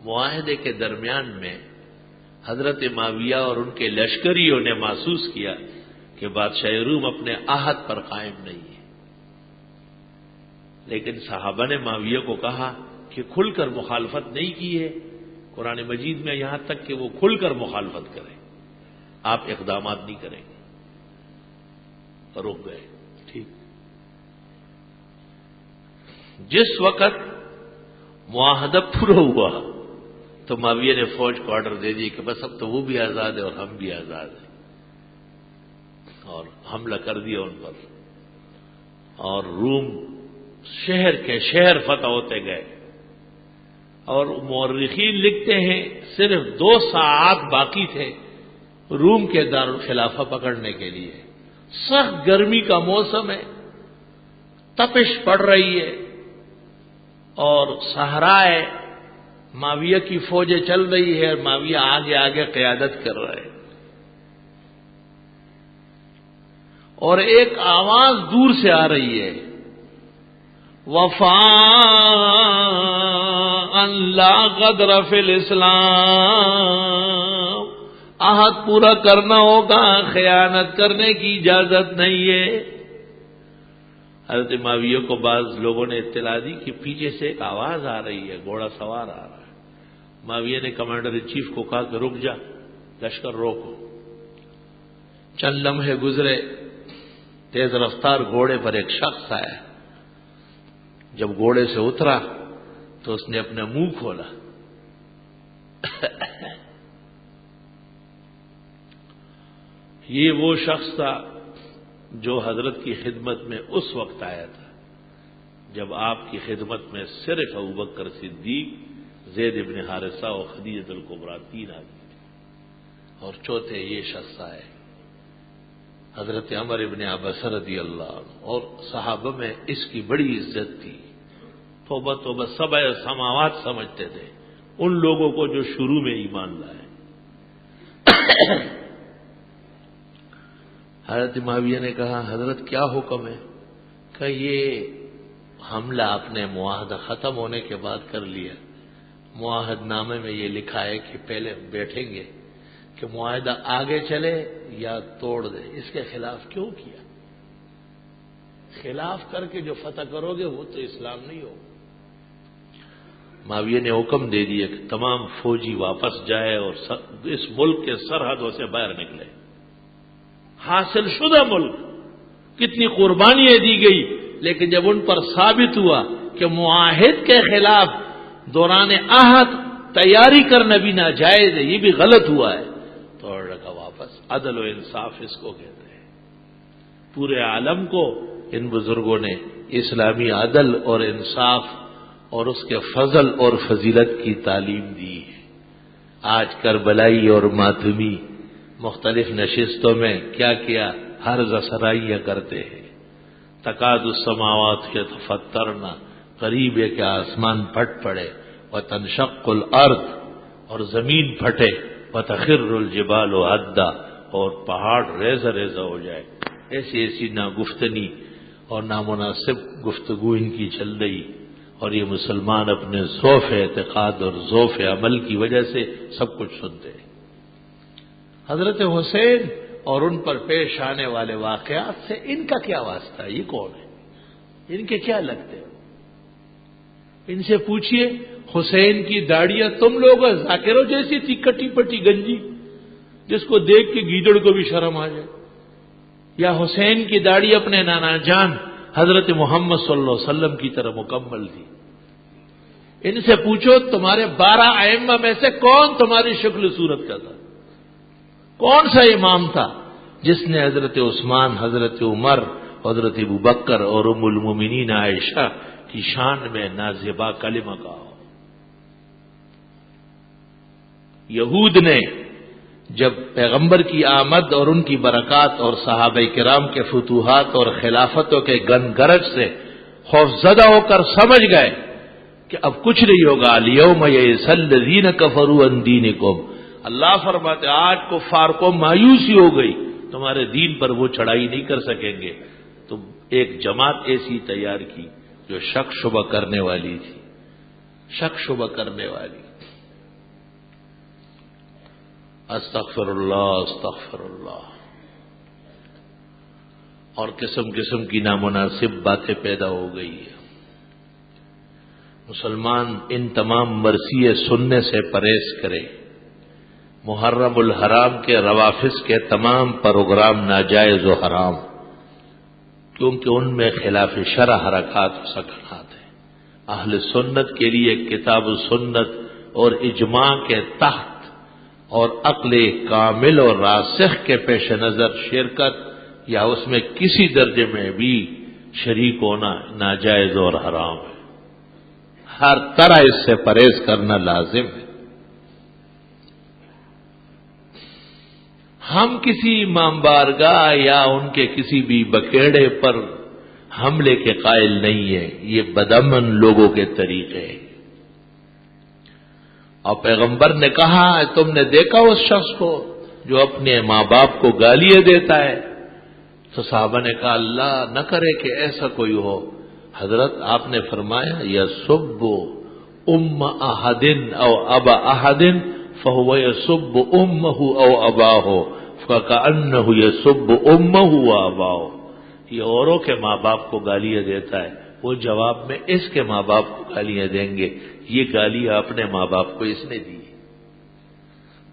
معاہدے کے درمیان میں حضرت معاویہ اور ان کے لشکریوں نے محسوس کیا کہ بادشاہ روم اپنے عہد پر قائم نہیں ہے، لیکن صحابہ نے معاویہ کو کہا کہ کھل کر مخالفت نہیں کی ہے، قرآن مجید میں یہاں تک کہ وہ کھل کر مخالفت کریں، آپ اقدامات نہیں کریں گے، اور رک گئے۔ ٹھیک، جس وقت معاہدہ پورا ہوا تو معاویہ نے فوج کو آرڈر دے دی کہ بس اب تو وہ بھی آزاد ہے اور ہم بھی آزاد ہیں، اور حملہ کر دیا ان پر، اور روم شہر کے شہر فتح ہوتے گئے۔ اور مورخین لکھتے ہیں صرف 2 ساعات باقی تھے روم کے دارالخلافہ پکڑنے کے لیے۔ سخت گرمی کا موسم ہے، تپش پڑ رہی ہے، اور صحرائے معاویہ کی فوجیں چل رہی ہے اور معاویہ آگے آگے قیادت کر رہے ہیں، اور ایک آواز دور سے آ رہی ہے، وفاء لا غدر فی الاسلام، عہد پورا کرنا ہوگا، خیانت کرنے کی اجازت نہیں ہے۔ حضرت معاویہ کو بعض لوگوں نے اطلاع دی کہ پیچھے سے ایک آواز آ رہی ہے، گھوڑا سوار آ رہا ہے۔ معاویہ نے کمانڈر ان چیف کو کہا کہ رک جا، لشکر روکو۔ چند لمحے گزرے، تیز رفتار گھوڑے پر ایک شخص آیا۔ جب گھوڑے سے اترا تو اس نے اپنا منہ کھولا، یہ وہ شخص تھا جو حضرت کی خدمت میں اس وقت آیا تھا جب آپ کی خدمت میں صرف ابوبکر صدیق، زید بن حارثہ اور خدیجہ الکبریٰ 3 آدمی تھے، اور چوتھے یہ شخص آئے حضرت عمر ابن عباس رضی اللہ عنہ، اور صحابہ میں اس کی بڑی عزت تھی۔ توبہ توبہ، سبع سماوات سمجھتے تھے ان لوگوں کو جو شروع میں ایمان لائے۔ حضرت معاویہ نے کہا حضرت کیا حکم ہے؟ کہ یہ حملہ آپ نے معاہدہ ختم ہونے کے بعد کر لیا، معاہد نامے میں یہ لکھا ہے کہ پہلے بیٹھیں گے کہ معاہدہ آگے چلے یا توڑ دے، اس کے خلاف کیوں کیا؟ خلاف کر کے جو فتح کرو گے وہ تو اسلام نہیں ہوگا۔ معاویہ نے حکم دے دیا کہ تمام فوجی واپس جائے اور اس ملک کے سرحدوں سے باہر نکلے۔ حاصل شدہ ملک، کتنی قربانیاں دی گئی، لیکن جب ان پر ثابت ہوا کہ معاہد کے خلاف دوران عہد تیاری کرنا بھی ناجائز ہے، یہ بھی غلط ہوا ہے، تو رکھا واپس۔ عدل و انصاف اس کو کہتے ہیں۔ پورے عالم کو ان بزرگوں نے اسلامی عدل اور انصاف اور اس کے فضل اور فضیلت کی تعلیم دی ہے۔ آج کربلائی اور ماتمی مختلف نشستوں میں کیا کیا حرز سرائیاں کرتے ہیں۔ تکاد السماوات یتفطرن، قریب ہے کہ آسمان پھٹ پڑے، وتنشق الارض، اور زمین پھٹے، وتخر الجبال ہدا، اور پہاڑ ریزہ ریزہ ہو جائے۔ ایسی ایسی ناگفتنی اور نامناسب گفتگو ان کی چل رہی، اور یہ مسلمان اپنے ضعف اعتقاد اور ضعف عمل کی وجہ سے سب کچھ سنتے ہیں۔ حضرت حسین اور ان پر پیش آنے والے واقعات سے ان کا کیا واسطہ ہے؟ یہ کون ہے؟ ان کے کیا لگتے ہیں؟ ان سے پوچھئے، حسین کی داڑیاں تم لوگ ذاکروں جیسی تھی، کٹی پٹی گنجی، جس کو دیکھ کے گیدڑ کو بھی شرم آ جائے، یا حسین کی داڑھی اپنے نانا جان حضرت محمد صلی اللہ علیہ وسلم کی طرح مکمل تھی؟ ان سے پوچھو تمہارے 12 ائمہ میں سے کون تمہاری شکل صورت کا تھا؟ کون سا امام تھا جس نے حضرت عثمان، حضرت عمر، حضرت ابوبکر اور ام المومنین عائشہ کی شان میں نازیبا کلمہ کہا ہو؟ یہود نے جب پیغمبر کی آمد اور ان کی برکات اور صحابہ کرام کے فتوحات اور خلافتوں کے گن گرج سے خوفزدہ ہو کر سمجھ گئے کہ اب کچھ نہیں ہوگا، الیوم یئس الذین کفروا عن دینکم، اللہ فرماتے آج کفار کو مایوسی ہو گئی، تمہارے دین پر وہ چڑھائی نہیں کر سکیں گے۔ تو ایک جماعت ایسی تیار کی جو شک شبہ کرنے والی تھی، شک شبہ کرنے والی۔ استغفر اللہ استغفر اللہ، اور قسم قسم کی نامناسب باتیں پیدا ہو گئی ہے۔ مسلمان ان تمام مرثیے سننے سے پرہیز کرے۔ محرم الحرام کے روافظ کے تمام پروگرام ناجائز و حرام، کیونکہ ان میں خلاف شرع حرکات و سکنات ہیں۔ اہل سنت کے لیے کتاب و سنت اور اجماع کے تحت اور عقل کامل اور راسخ کے پیش نظر شرکت یا اس میں کسی درجے میں بھی شریک ہونا ناجائز اور حرام ہے۔ ہر طرح اس سے پرہیز کرنا لازم ہے۔ ہم کسی امام بارگاہ یا ان کے کسی بھی بکیڑے پر حملے کے قائل نہیں ہیں، یہ بدامن لوگوں کے طریقے ہیں۔ اور پیغمبر نے کہا تم نے دیکھا اس شخص کو جو اپنے ماں باپ کو گالیاں دیتا ہے؟ تو صحابہ نے کہا اللہ نہ کرے کہ ایسا کوئی ہو۔ حضرت آپ نے فرمایا یسب ام احد او ابا احد فهو یسب امه او اباہ فکأنہ یسب امہ و اباہ۔ یہ اوروں کے ماں باپ کو گالیاں دیتا ہے، وہ جواب میں اس کے ماں باپ کو گالیاں دیں گے، یہ گالیاں اپنے ماں باپ کو اس نے دی۔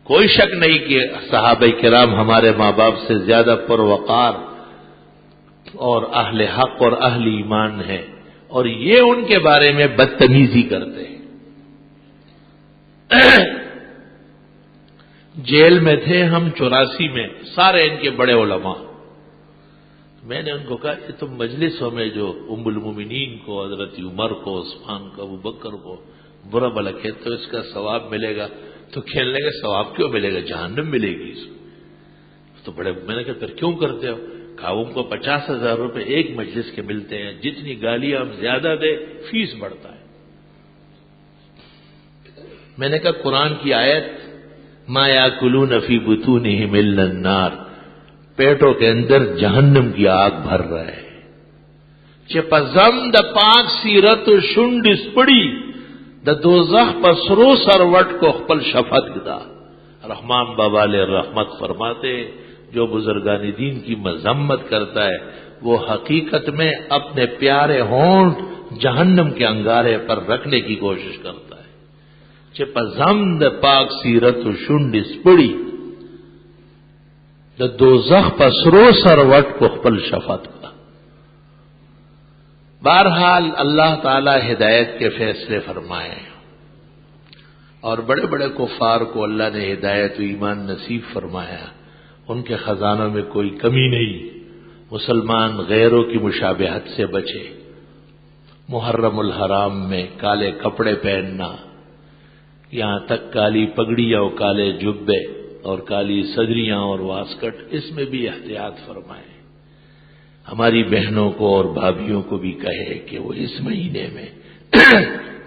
کوئی شک نہیں کہ صحابہ کرام ہمارے ماں باپ سے زیادہ پروقار اور اہل حق اور اہل ایمان ہیں، اور یہ ان کے بارے میں بدتمیزی کرتے ہیں۔ جیل میں تھے ہم 84 میں، سارے ان کے بڑے علماء۔ میں نے ان کو کہا کہ تم مجلسوں میں جو ام المومنین کو، حضرت عمر کو، عثمان کو، ابوبکر کو برا بھلا کہتے تو اس کا ثواب ملے گا، تو کھیلنے کا ثواب کیوں ملے گا؟ جہنم ملے گی اس تو بڑے۔ میں نے کہا پھر کیوں کرتے ہو؟ کہا ان کو 50,000 روپے ایک مجلس کے ملتے ہیں، جتنی گالیاں ہم زیادہ دیں فیس بڑھتا ہے۔ میں نے کہا قرآن کی آیت ما یاکلون فی بطونہم الا النار، پیٹوں کے اندر جہنم کی آگ بھر رہا ہے۔ چپزم د پاک سیرت شنڈس پڑی د دوزخ پر سرو سروٹ کو خپل شفت گدا۔ رحمان بابا علیہ رحمت فرماتے جو بزرگان دین کی مذمت کرتا ہے وہ حقیقت میں اپنے پیارے ہونٹ جہنم کے انگارے پر رکھنے کی کوشش کرتا ہے۔ چپزم د پاک سیرت شنڈس پڑی د دوزخ پر سرو سروٹ کو خپل شفت گدا۔ بہرحال اللہ تعالی ہدایت کے فیصلے فرمائے اور بڑے بڑے کفار کو اللہ نے ہدایت و ایمان نصیب فرمایا، ان کے خزانوں میں کوئی کمی نہیں۔ مسلمان غیروں کی مشابہت سے بچے۔ محرم الحرام میں کالے کپڑے پہننا، یہاں تک کالی پگڑیاں اور کالے جبے اور کالی صدریاں اور واسکٹ، اس میں بھی احتیاط فرمائے۔ ہماری بہنوں کو اور بھابھیوں کو بھی کہے کہ وہ اس مہینے میں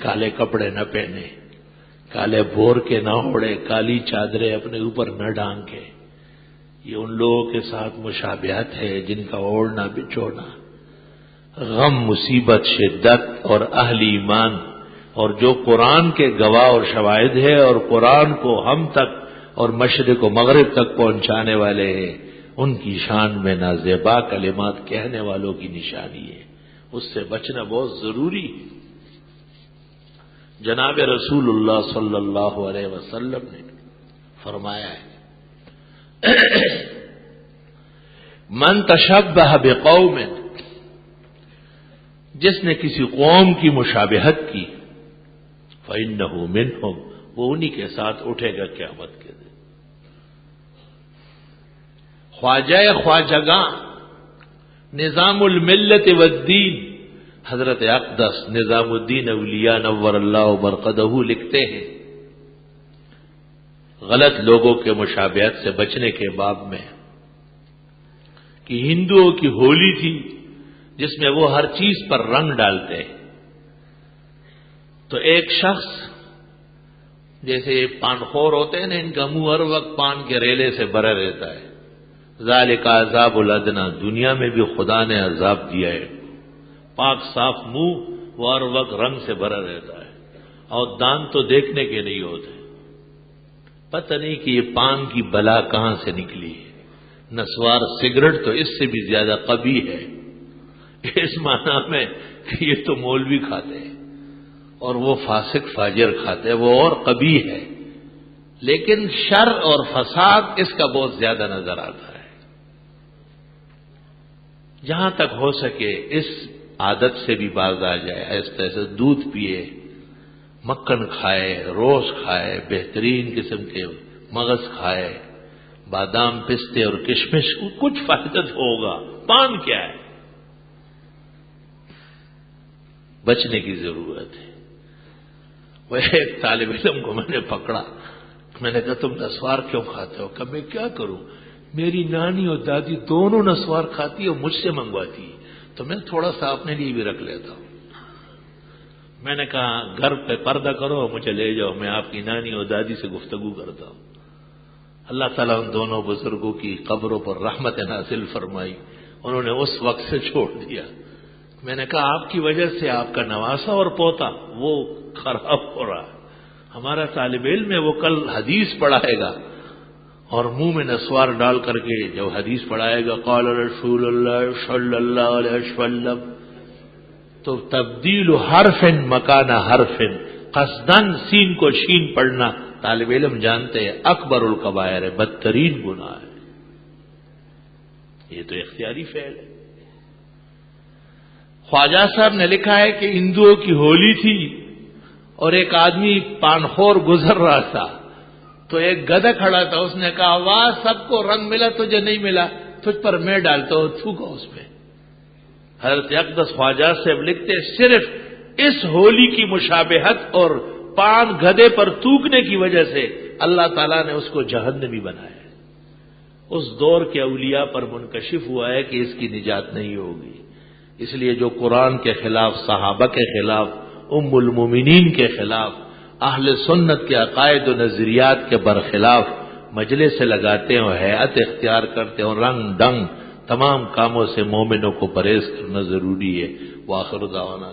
کالے کپڑے نہ پہنے، کالے بور کے نہ اوڑے، کالی چادریں اپنے اوپر نہ ڈھانکے۔ یہ ان لوگوں کے ساتھ مشابہت ہے جن کا اوڑھنا بچھونا غم، مصیبت، شدت اور اہل ایمان اور جو قرآن کے گواہ اور شواہد ہے اور قرآن کو ہم تک اور مشرق و مغرب تک پہنچانے والے ہیں، ان کی شان میں نازیبا کلمات کہنے والوں کی نشانی ہے۔ اس سے بچنا بہت ضروری ہے۔ جناب رسول اللہ صلی اللہ علیہ وسلم نے فرمایا ہے من تشبہ بقوم، جس نے کسی قوم کی مشابہت کی فإنہ منہم، وہ انہی کے ساتھ اٹھے گا قیامت کے دن۔ خواجہ خواجگاں نظام الملت والدین حضرت اقدس نظام الدین اولیاء نور اللہ مرقدہ لکھتے ہیں غلط لوگوں کے مشابہت سے بچنے کے باب میں کہ ہندوؤں کی ہولی تھی جس میں وہ ہر چیز پر رنگ ڈالتے ہیں، تو ایک شخص جیسے پان خور ہوتے ہیں نا، ان کا منہ ہر وقت پان کے ریلے سے بھرا رہتا ہے، ذالک عذاب الادنا، دنیا میں بھی خدا نے عذاب دیا ہے، پاک صاف منہ وہ ہر وقت رنگ سے بھرا رہتا ہے، اور دان تو دیکھنے کے نہیں ہوتے، پتہ نہیں کہ یہ پان کی بلا کہاں سے نکلی ہے۔ نسوار سگریٹ تو اس سے بھی زیادہ قبیح ہے، اس معنی میں کہ یہ تو مولوی کھاتے ہیں اور وہ فاسق فاجر کھاتے ہیں، وہ اور قبیح ہے، لیکن شر اور فساد اس کا بہت زیادہ نظر آتا ہے۔ جہاں تک ہو سکے اس عادت سے بھی باز آ جائے، ایسے ایسے دودھ پیے، مکھن کھائے، روز کھائے، بہترین قسم کے مغز کھائے، بادام پستے اور کشمش، کچھ فائدہ ہوگا، پان کیا ہے؟ بچنے کی ضرورت ہے۔ وہ ایک طالب علم کو میں نے پکڑا، میں نے کہا تم نسوار کیوں کھاتے ہو؟ کہ میں کیا کروں، میری نانی اور دادی دونوں نسوار کھاتی اور مجھ سے منگواتی، تو میں تھوڑا سا اپنے لیے بھی رکھ لیتا ہوں۔ میں نے کہا گھر پہ پردہ کرو، مجھے لے جاؤ، میں آپ کی نانی اور دادی سے گفتگو کرتا ہوں۔ اللہ تعالیٰ ان دونوں بزرگوں کی قبروں پر رحمت نازل فرمائی، انہوں نے اس وقت سے چھوڑ دیا۔ میں نے کہا آپ کی وجہ سے آپ کا نواسا اور پوتا وہ خراب ہو رہا ہے، ہمارا طالب علم ہے، وہ کل حدیث پڑھائے گا اور منہ میں نسوار ڈال کر کے جب حدیث پڑھائے گا قال رسول اللہ صلی اللہ علیہ وسلم، تو تبدیل حرف مکان حرف، قصدن سین کو شین پڑھنا طالب علم جانتے ہیں اکبر الکبائر ہے، بدترین گناہ ہے، یہ تو اختیاری فعل ہے۔ خواجہ صاحب نے لکھا ہے کہ ہندوؤں کی ہولی تھی اور ایک آدمی پانخور گزر رہا تھا، تو ایک گدھا کھڑا تھا، اس نے کہا واہ سب کو رنگ ملا تجھے نہیں ملا، تجھ پر میں ڈالتا ہوں، تھوکا اس پہ۔ حضرت اقدس خواجہ صاحب لکھتے صرف اس ہولی کی مشابہت اور پان گدھے پر تھوکنے کی وجہ سے اللہ تعالیٰ نے اس کو جہنمی بنایا ہے، اس دور کے اولیاء پر منکشف ہوا ہے کہ اس کی نجات نہیں ہوگی۔ اس لیے جو قرآن کے خلاف، صحابہ کے خلاف، ام المومنین کے خلاف، اہل سنت کے عقائد و نظریات کے برخلاف مجلس سے لگاتے ہیں اور ہیئت اختیار کرتے ہیں اور رنگ ڈنگ تمام کاموں سے مومنوں کو پرہیز کرنا ضروری ہے۔ وآخر دعوانا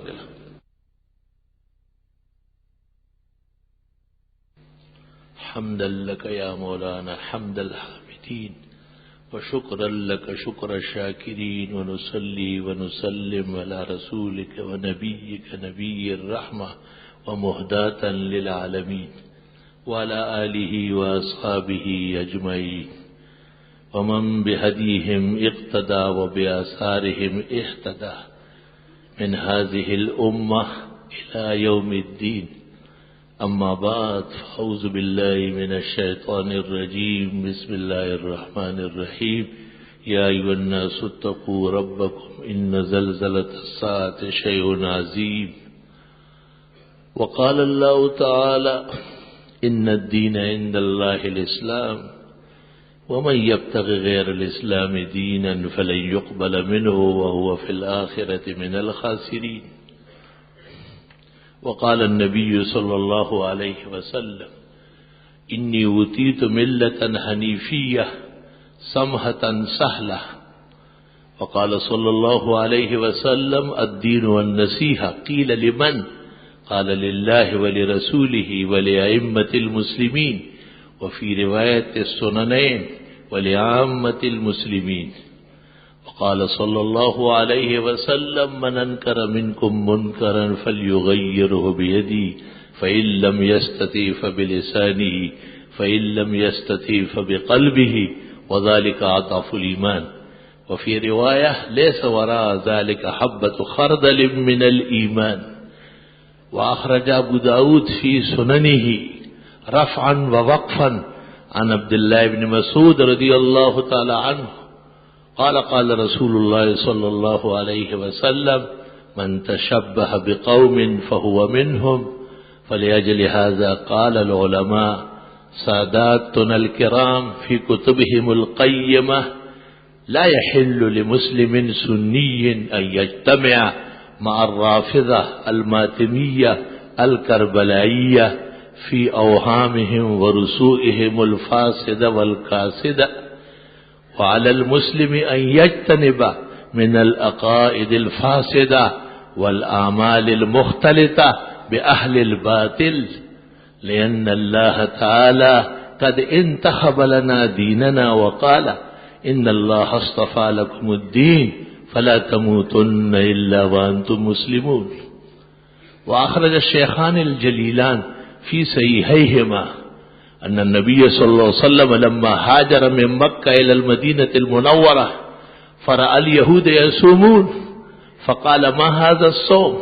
حمدا لک یا مولانا حمد الحامدین وشکرا لک شکر الشاکرین ونصلی ونسلم علی رسولک ونبیک نبی الرحمہ ومہداتا للعالمین وعلی آلہ واصحابہ اجمعین ومن بہدیہم اقتدى وبآثارہم اہتدى من هذه الامہ الى یوم الدین۔ اما بعد، اعوذ باللہ من الشیطان الرجیم، بسم اللہ الرحمن الرحیم۔ یا ایھا الناس اتقوا ربکم ان زلزلۃ الساعۃ شیء عظیم۔ وقال اللہ تعالی ان الدین عند اللہ الاسلام ومن يبتغ غير الإسلام دينا فلن يقبل منه وهو في الآخرة من الخاسرين۔ وقال النبي صلى الله عليه وسلم إني أوتيت ملة حنيفية سمحة سهلة۔ وقال صلى الله عليه وسلم الدين والنصيحة، قيل لمن؟ قال لله ولرسوله ولأئمة المسلمين، وفي رواية السننين ولعامة المسلمين۔ وقال صلى الله عليه وسلم من أنكر منكم منكرا فليغيره بيده فإن لم يستطع فبلسانه فإن لم يستطع فبقلبه وذلك أضعف الإيمان۔ وفي رواية ليس وراء ذلك حبة خردل من الإيمان۔ وأخرج أبو داود في سننه رفعا ووقفا عن عبد الله بن مسعود رضي الله تعالى عنه قال قال رسول الله صلى الله عليه وسلم من تشبه بقوم فهو منهم فلأجل هذا قال العلماء ساداتنا الكرام في كتبهم القيمة لا يحل لمسلم سني أن يجتمع مع الرافضة الماتمية الكربلائية في أوهامهم ورسوئهم الفاسدة والكاسدة، وعلى المسلم أن يجتنب من العقائد الفاسدة والأعمال المختلطة بأهل الباطل، لأن الله تعالى قد انتخب لنا ديننا وقال إن الله اصطفى لكم الدين فلا تموتن إلا وأنتم مسلمون. وأخرج الشيخان الجليلان في صحيحيهما أن النبي صلى الله عليه وسلم لما هاجر من مكة إلى المدينة المنورة فرأى اليهود يصومون فقال ما هذا الصوم؟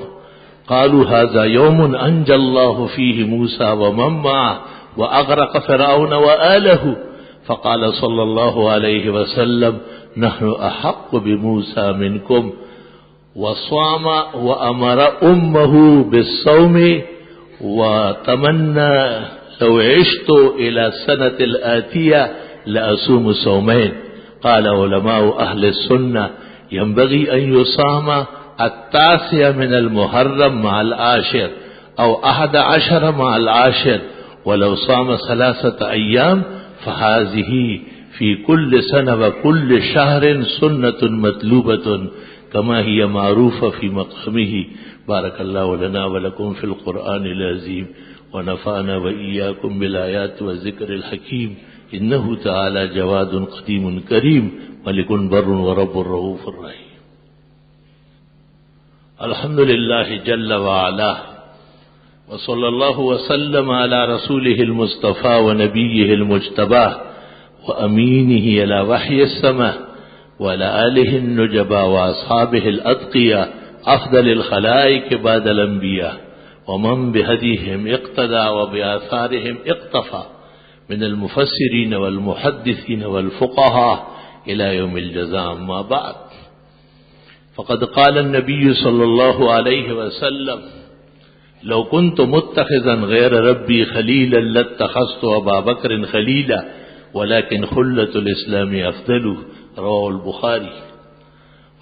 قالوا هذا يوم أنجى الله فيه موسى ومن معه وأغرق فرعون وآله. فقال صلى الله عليه وسلم نحن أحق بموسى منكم، وصام وأمر أمه بالصوم وتمنى لو عشت إلى السنة الآتية لأصوم صومين. قال علماء أهل السنة ينبغي أن يصام 9 من المحرم مع 10 أو 11 مع 10، ولو صام 3 أيام فهذه في كل سنة وكل شهر سنة مطلوبة كما هي معروفة في مقامه. بارك الله لنا ولكم في القرآن العظيم ونفعنا وإياكم بالآيات والذكر الحكيم، إنه تعالى جواد قديم كريم ملك بر ورب رؤوف رحيم. الحمد لله جل وعلا، وصلى الله وسلم على رسوله المصطفى ونبيه المجتبى وأمينه على وحي السماء وعلى آله النجبى وأصحابه الأتقياء أفضل الخلائق بعد الأنبياء ومن بهديهم اقتدى وبآثارهم اقتفى من المفسرين والمحدثين والفقهاء إلى يوم الجزاء. أما بعد، فقد قال النبي صلى الله عليه وسلم لو كنت متخذا غير ربي خليلا لاتخذت أبا بكر خليلا ولكن خلة الإسلام أفضل. رواه البخاري.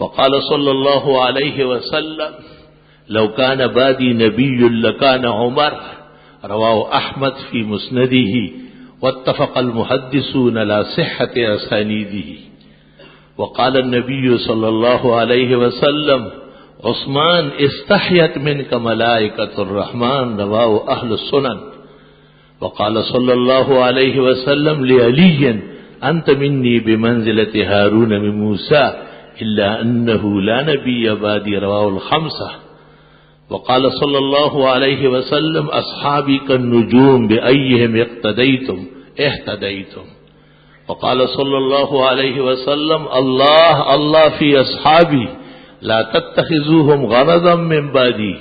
وقال صلى الله عليه وسلم لو كان بعدي نبي لكان عمر. رواه أحمد في مسنده، واتفق المحدثون على صحة أسانيده. وقال النبي صلى الله عليه وسلم عثمان استحيت منك ملائكة الرحمن. رواه أهل السنن. وقال صلى الله عليه وسلم لعلي أنت مني بمنزلة هارون من موسى إلا أنه لا نبي بعدي. رواه الخمسة. وقال صلى الله عليه وسلم أصحابي كالنجوم بأيهم اقتديتم اهتديتم. وقال صلى الله عليه وسلم الله الله في أصحابي لا تتخذوهم غرضا من بعدي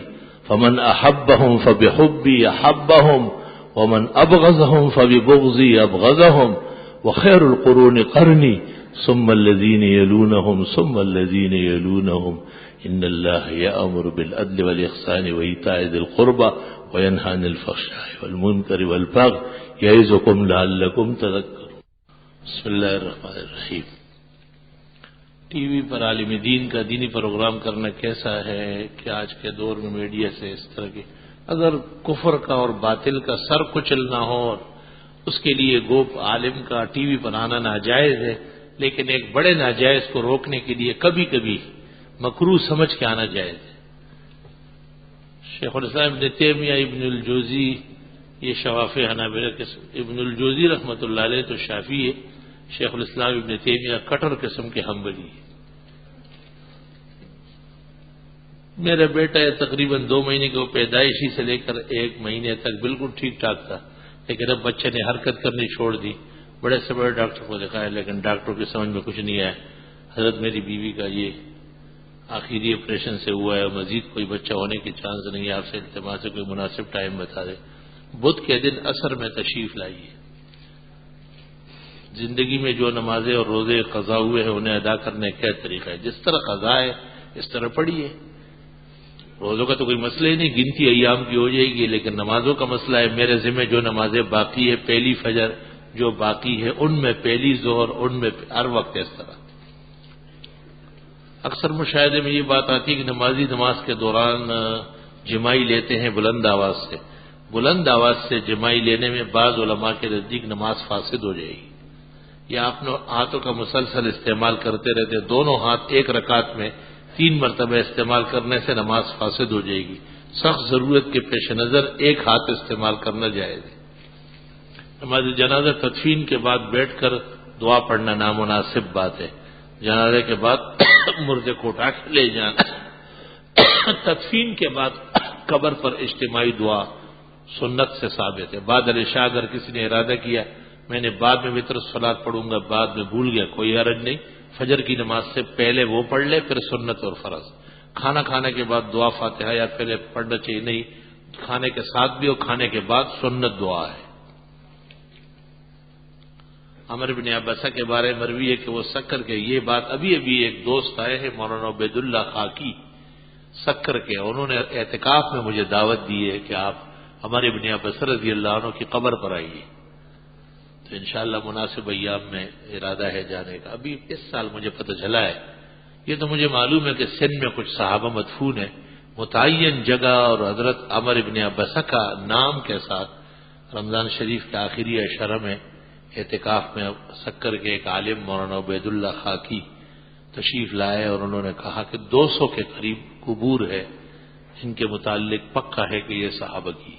فمن أحبهم فبحبي أحبهم ومن أبغضهم فببغضي أبغضهم وخير القرون قرني ثم الذين يلونهم ثم الذين يلونهم إن الله يأمر بالعدل والإحسان وإيتاء ذي القربى وينهى عن الفحشاء والمنكر والبغي يعظكم لعلكم تذكرون. بسم اللہ الرحمن الرحیم. ٹی وی پر عالم دین کا دینی پروگرام کرنا کیسا ہے کہ آج کے دور میں میڈیا سے اس طرح کی اگر کفر کا اور باطل کا سر کچلنا ہو اور اس کے لیے گوپ عالم کا ٹی وی پر آنا ناجائز ہے، لیکن ایک بڑے ناجائز کو روکنے کے لیے کبھی کبھی مکروہ سمجھ کے آنا جائز ہے. شیخ الاسلام ابن تیمیہ ابن الجوزی یہ شوافی حنابلہ قسم، ابن الجوزی رحمۃ اللہ علیہ تو شافعی ہے، شیخ الاسلام ابن تیمیہ کٹر قسم کے حنبلی ہے. میرا بیٹا تقریباً 2 مہینے کے پیدائشی سے لے کر 1 مہینے تک بالکل ٹھیک ٹھاک تھا، لیکن اب بچے نے حرکت کرنی چھوڑ دی. بڑے سے بڑے ڈاکٹر کو دکھایا لیکن ڈاکٹر کی سمجھ میں کچھ نہیں آیا. حضرت میری بیوی کا یہ آخری آپریشن سے ہوا ہے، مزید کوئی بچہ ہونے کے چانس نہیں ہے، آپ سے التماس سے کوئی مناسب ٹائم بتا دیں۔ بدھ کے دن عصر میں تشریف لائیے۔ زندگی میں جو نمازیں اور روزے قضا ہوئے ہیں انہیں ادا کرنے کا کیا طریقہ ہے؟ جس طرح قضا ہے اس طرح پڑھیے۔ روزوں کا تو کوئی مسئلہ ہی نہیں، گنتی ایام کی ہو جائے گی، لیکن نمازوں کا مسئلہ ہے۔ میرے ذمہ جو نمازیں باقی ہے، پہلی فجر جو باقی ہے ان میں پہلی ظہر، ان میں ہر وقت اس طرح۔ اکثر مشاہدے میں یہ بات آتی ہے کہ نمازی نماز کے دوران جمائی لیتے ہیں بلند آواز سے۔ بلند آواز سے جمائی لینے میں بعض علماء کے نزدیک نماز فاسد ہو جائے گی، یا آپ ہاتھوں کا مسلسل استعمال کرتے رہتے، دونوں ہاتھ ایک رکعت میں 3 مرتبہ استعمال کرنے سے نماز فاسد ہو جائے گی۔ سخت ضرورت کے پیش نظر ایک ہاتھ استعمال کرنا جائز ہے۔ نماز جنازہ تدفین کے بعد بیٹھ کر دعا پڑھنا نامناسب بات ہے۔ جنازے کے بعد مردے کو اٹھا کے لے جانا، تدفین کے بعد قبر پر اجتماعی دعا سنت سے ثابت ہے۔ بعد العشاء اگر کسی نے ارادہ کیا میں نے بعد میں وتر صلات پڑھوں گا، بعد میں بھول گیا، کوئی حرج نہیں۔ فجر کی نماز سے پہلے وہ پڑھ لے، پھر سنت اور فرض۔ کھانا کھانے کے بعد دعا فاتحہ یا پہلے پڑھنا چاہیے نہیں، کھانے کے ساتھ بھی اور کھانے کے بعد سنت دعا ہے۔ عمر بن عبسہ کے بارے میں مروی ہے کہ وہ سکر کے، یہ بات ابھی ایک دوست آئے ہیں مولانا عبید اللہ خاکی سکر کے، انہوں نے اعتکاف میں مجھے دعوت دی ہے کہ آپ عمر بن عبسہ رضی اللہ عنہ کی قبر پر آئیے، تو انشاءاللہ مناسب ایام میں ارادہ ہے جانے کا۔ ابھی اس سال مجھے پتہ چلا ہے، یہ تو مجھے معلوم ہے کہ سندھ میں کچھ صحابہ مدفون ہیں، متعین جگہ اور حضرت عمر بن عبسہ کا نام کے ساتھ رمضان شریف کے آخری عشرہ میں اعتکاف میں سکر کے ایک عالم مولانا عبید اللہ خاکی تشریف لائے، اور انہوں نے کہا کہ 200 کے قریب قبور ہے جن کے متعلق پکا ہے کہ یہ صحابہ کی،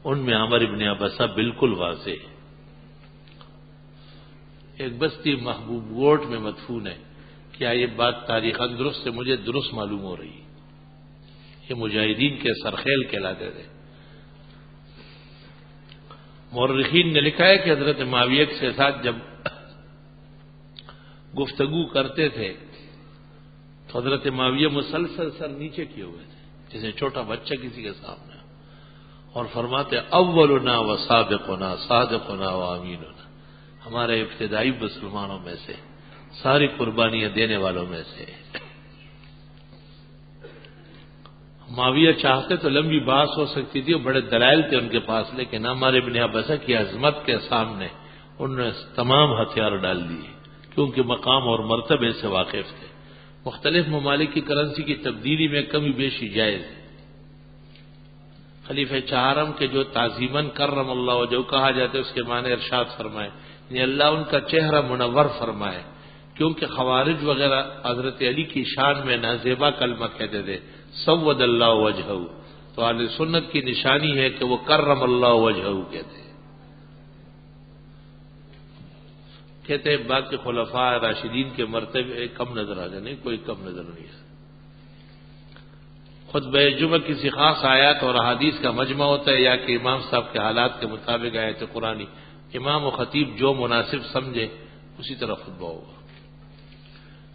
ان میں عمر بن عبسہ بالکل واضح ہے۔ ایک بستی محبوب گوٹ میں مدفون ہے، کیا یہ بات تاریخ درست سے مجھے درست معلوم ہو رہی ہے؟ یہ مجاہدین کے سرخیل کہلاتے تھے۔ مورخین نے لکھا ہے کہ حضرت معاویہ کے ساتھ جب گفتگو کرتے تھے تو حضرت معاویہ مسلسل سر نیچے کیے ہوئے تھے جیسے چھوٹا بچہ کسی کے سامنے، اور فرماتے اولنا و سابقنا صادقنا و امیننا، ہمارے ابتدائی مسلمانوں میں سے، ساری قربانیاں دینے والوں میں سے۔ معاویہ چاہتے تو لمبی بحث ہو سکتی تھی اور بڑے دلائل تھے ان کے پاس، لیکن عمر بن عبسہ کی عظمت کے سامنے انہوں نے تمام ہتھیار ڈال دیے، کیونکہ مقام اور مرتبے سے واقف تھے۔ مختلف ممالک کی کرنسی کی تبدیلی میں کمی بیشی جائز ہے۔ خلیفہ چہارم کے جو تعظیماً کرم اللہ وجہہ کہا جاتا ہے، اس کے معنی ارشاد فرمائے یعنی اللہ ان کا چہرہ منور فرمائے، کیونکہ خوارج وغیرہ حضرت علی کی شان میں نازیبا کلمہ کہتے تھے سود اللہ وجہہ، تو اہل سنت کی نشانی ہے کہ وہ کرم اللہ وجہہ کہتے ہیں باقی خلفاء راشدین کے مرتبے کم نظر آ جائے، نہیں کوئی کم نظر نہیں آتا۔ خطبہ جمعہ کسی خاص آیات اور احادیث کا مجمع ہوتا ہے یا کہ امام صاحب کے حالات کے مطابق آیت قرآنی، امام و خطیب جو مناسب سمجھے اسی طرح خطبہ ہوگا۔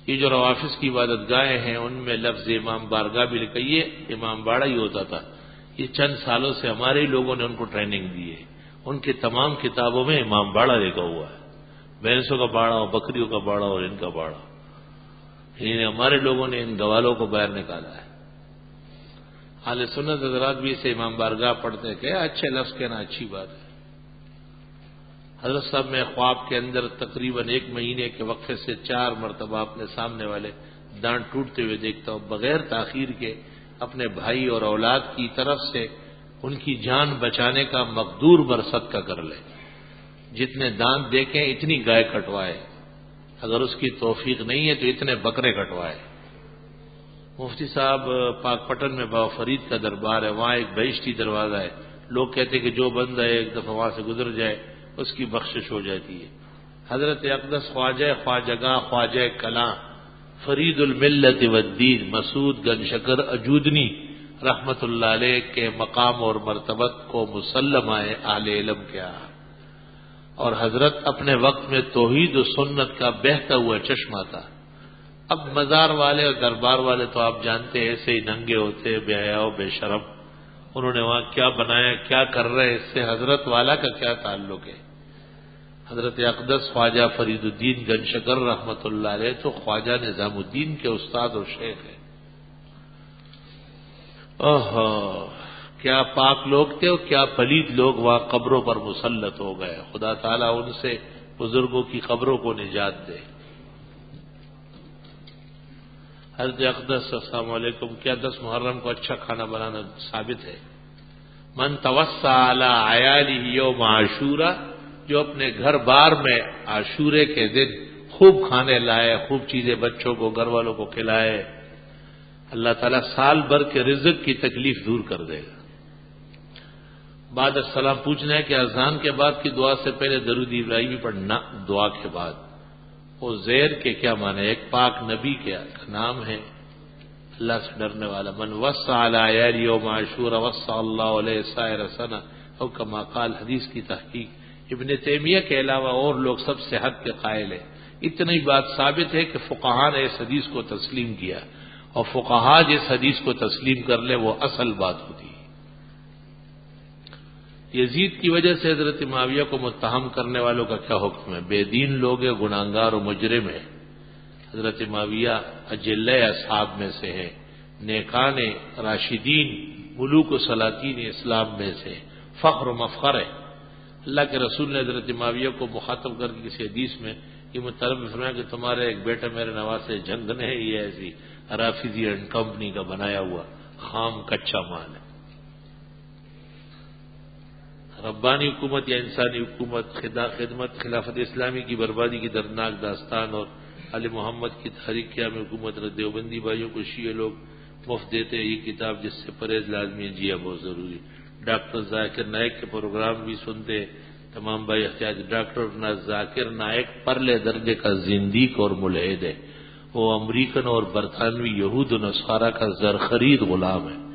یہ جو روافظ کی عبادت گاہیں ہیں ان میں لفظ امام بارگاہ بھی لکھا، یہ امام باڑہ ہی ہوتا تھا، یہ چند سالوں سے ہمارے ہی لوگوں نے ان کو ٹریننگ دی ہے، ان کی تمام کتابوں میں امام باڑہ لکھا ہوا ہے، بھینسوں کا باڑہ اور بکریوں کا باڑہ اور ان کا باڑہ، یعنی ہمارے لوگوں نے ان گوالوں کو باہر نکالا ہے۔ اہل سنت حضرات بھی اسے امام بارگاہ پڑھتے کہ اچھے لفظ کہنا اچھی بات ہے۔ حضرت صاحب میں خواب کے اندر تقریباً 1 مہینے کے وقفے سے 4 مرتبہ اپنے سامنے والے دانت ٹوٹتے ہوئے دیکھتا ہوں، بغیر تاخیر کے اپنے بھائی اور اولاد کی طرف سے ان کی جان بچانے کا مقدور بر صدقہ کر لے، جتنے دانت دیکھیں اتنی گائے کٹوائے، اگر اس کی توفیق نہیں ہے تو اتنے بکرے کٹوائے۔ مفتی صاحب پاک پٹن میں بابا فرید کا دربار ہے، وہاں ایک بہشتی دروازہ ہے، لوگ کہتے کہ جو بندہ ایک دفعہ وہاں سے گزر جائے اس کی بخشش ہو جاتی ہے۔ حضرت اقدس خواجہ خواجگاں خواجہ کلاں فرید الملت والدین مسعود گنج شکر اجودنی رحمت اللہ علیہ کے مقام اور مرتبت کو مسلم آئے اہل علم کیا، اور حضرت اپنے وقت میں توحید و سنت کا بہتا ہوا چشمہ تھا، اب مزار والے اور دربار والے تو آپ جانتے ہیں ایسے ہی ننگے ہوتے ہیں، بے حیا و بے شرم. انہوں نے وہاں کیا بنایا، کیا کر رہے ہیں، اس سے حضرت والا کا کیا تعلق ہے؟ حضرت اقدس خواجہ فرید الدین گنج شکر رحمت اللہ علیہ تو خواجہ نظام الدین کے استاد اور شیخ ہیں. کیا پاک لوگ تھے اور کیا پلید لوگ وہاں قبروں پر مسلط ہو گئے. خدا تعالیٰ ان سے بزرگوں کی قبروں کو نجات دے. حضرت اقدس السلام علیکم، کیا 10 محرم کو اچھا کھانا بنانا ثابت ہے؟ من توسع علی عیالہ یوم عاشورہ، جو اپنے گھر بار میں عاشورے کے دن خوب کھانے لائے، خوب چیزیں بچوں کو گھر والوں کو کھلائے، اللہ تعالیٰ سال بھر کے رزق کی تکلیف دور کر دے گا. بعد السلام پوچھنا ہے کہ اذان کے بعد کی دعا سے پہلے درود ابراہیمی پڑھنا دعا کے بعد، وہ زیر کے کیا معنی؟ ایک پاک نبی کا نام ہے اللہ سے ڈرنے والا. من وسع علی عیال یوم عاشورہ وسع اللہ علیہ سائر سنہ او کما قال. حدیث کی تحقیق ابن تیمیہ کے علاوہ اور لوگ سب صحت کے قائل ہیں. اتنی بات ثابت ہے کہ فقہاء نے اس حدیث کو تسلیم کیا، اور فقہاء جس حدیث کو تسلیم کر لے وہ اصل بات ہوتی ہے. یزید کی وجہ سے حضرت معاویہ کو متہم کرنے والوں کا کیا حکم ہے؟ بے دین لوگ ہیں، گناہگار و مجرم ہے. حضرت معاویہ اجلہ اصحاب میں سے ہے، نیکان راشدین ملوک و سلاطین اسلام میں سے، فخر و مفخر ہے. اللہ کے رسول نے حضرت معاویہ کو مخاطب کر کے کسی حدیث میں یہ مطلب فرمایا کہ تمہارا ایک بیٹا میرے نواسے جنگ نے ہے، یہ ایسی رافضی اینڈ کمپنی کا بنایا ہوا خام کچا مال ہے. ربانی حکومت یا انسانی حکومت، خدمت خلافت اسلامی کی بربادی کی دردناک داستان اور علی محمد کی تحریک قیام حکومت. دیوبندی بھائیوں کو شیعہ لوگ مفت دیتے ہیں یہ کتاب، جس سے پرہیز لازمی ہے. جی ہاں، بہت ضروری. ڈاکٹر ذاکر نائک کے پروگرام بھی سنتے تمام بھائی احتیاط. ڈاکٹر ذاکر نائک پرلے درجے کا زندیق اور ملحد ہے. وہ امریکن اور برطانوی یہود و نصارہ کا زرخرید غلام ہے.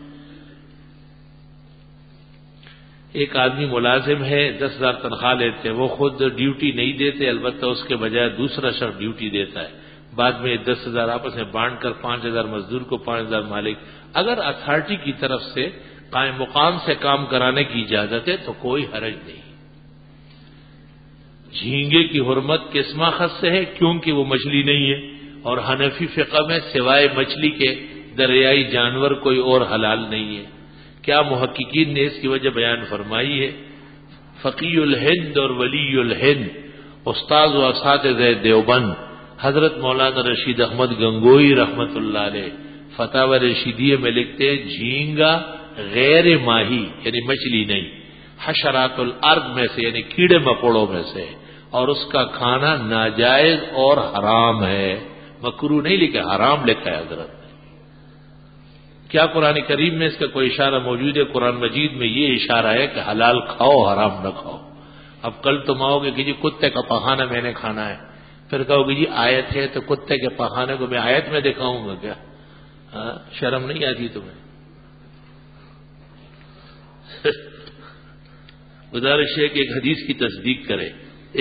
ایک آدمی ملازم ہے، 10,000 تنخواہ لیتے ہیں، وہ خود ڈیوٹی نہیں دیتے، البتہ اس کے بجائے دوسرا شخص ڈیوٹی دیتا ہے. بعد میں 10,000 آپس میں بانٹ کر 5,000 مزدور کو 5,000 مالک. اگر اتھارٹی کی طرف سے قائم مقام سے کام کرانے کی اجازت ہے تو کوئی حرج نہیں. جھینگے کی حرمت کس ماخذ سے ہے؟ کیونکہ وہ مچھلی نہیں ہے، اور حنفی فقہ میں سوائے مچھلی کے دریائی جانور کوئی اور حلال نہیں ہے. کیا محققین نے اس کی وجہ بیان فرمائی ہے؟ فقی الہند اور ولی الہند، استاذ و اساتذہ دیوبند حضرت مولانا رشید احمد گنگوئی رحمت اللہ علیہ فتاوی رشیدیہ میں لکھتے ہیں جھینگا غیر ماہی یعنی مچھلی نہیں، حشرات الارض میں سے یعنی کیڑے مکوڑوں میں سے، اور اس کا کھانا ناجائز اور حرام ہے. مکروہ نہیں لکھا، حرام لکھا ہے حضرت. کیا قرآن کریم میں اس کا کوئی اشارہ موجود ہے؟ قرآن مجید میں یہ اشارہ ہے کہ حلال کھاؤ حرام نہ کھاؤ. اب کل تم آؤ گے کہ جی کتے کا پخانہ میں نے کھانا ہے، پھر کہو گے جی آیت ہے تو کتے کے پخانے کو میں آیت میں دکھاؤں گا کیا؟ شرم نہیں آتی تمہیں؟ گزارش ہے کہ ایک حدیث کی تصدیق کرے.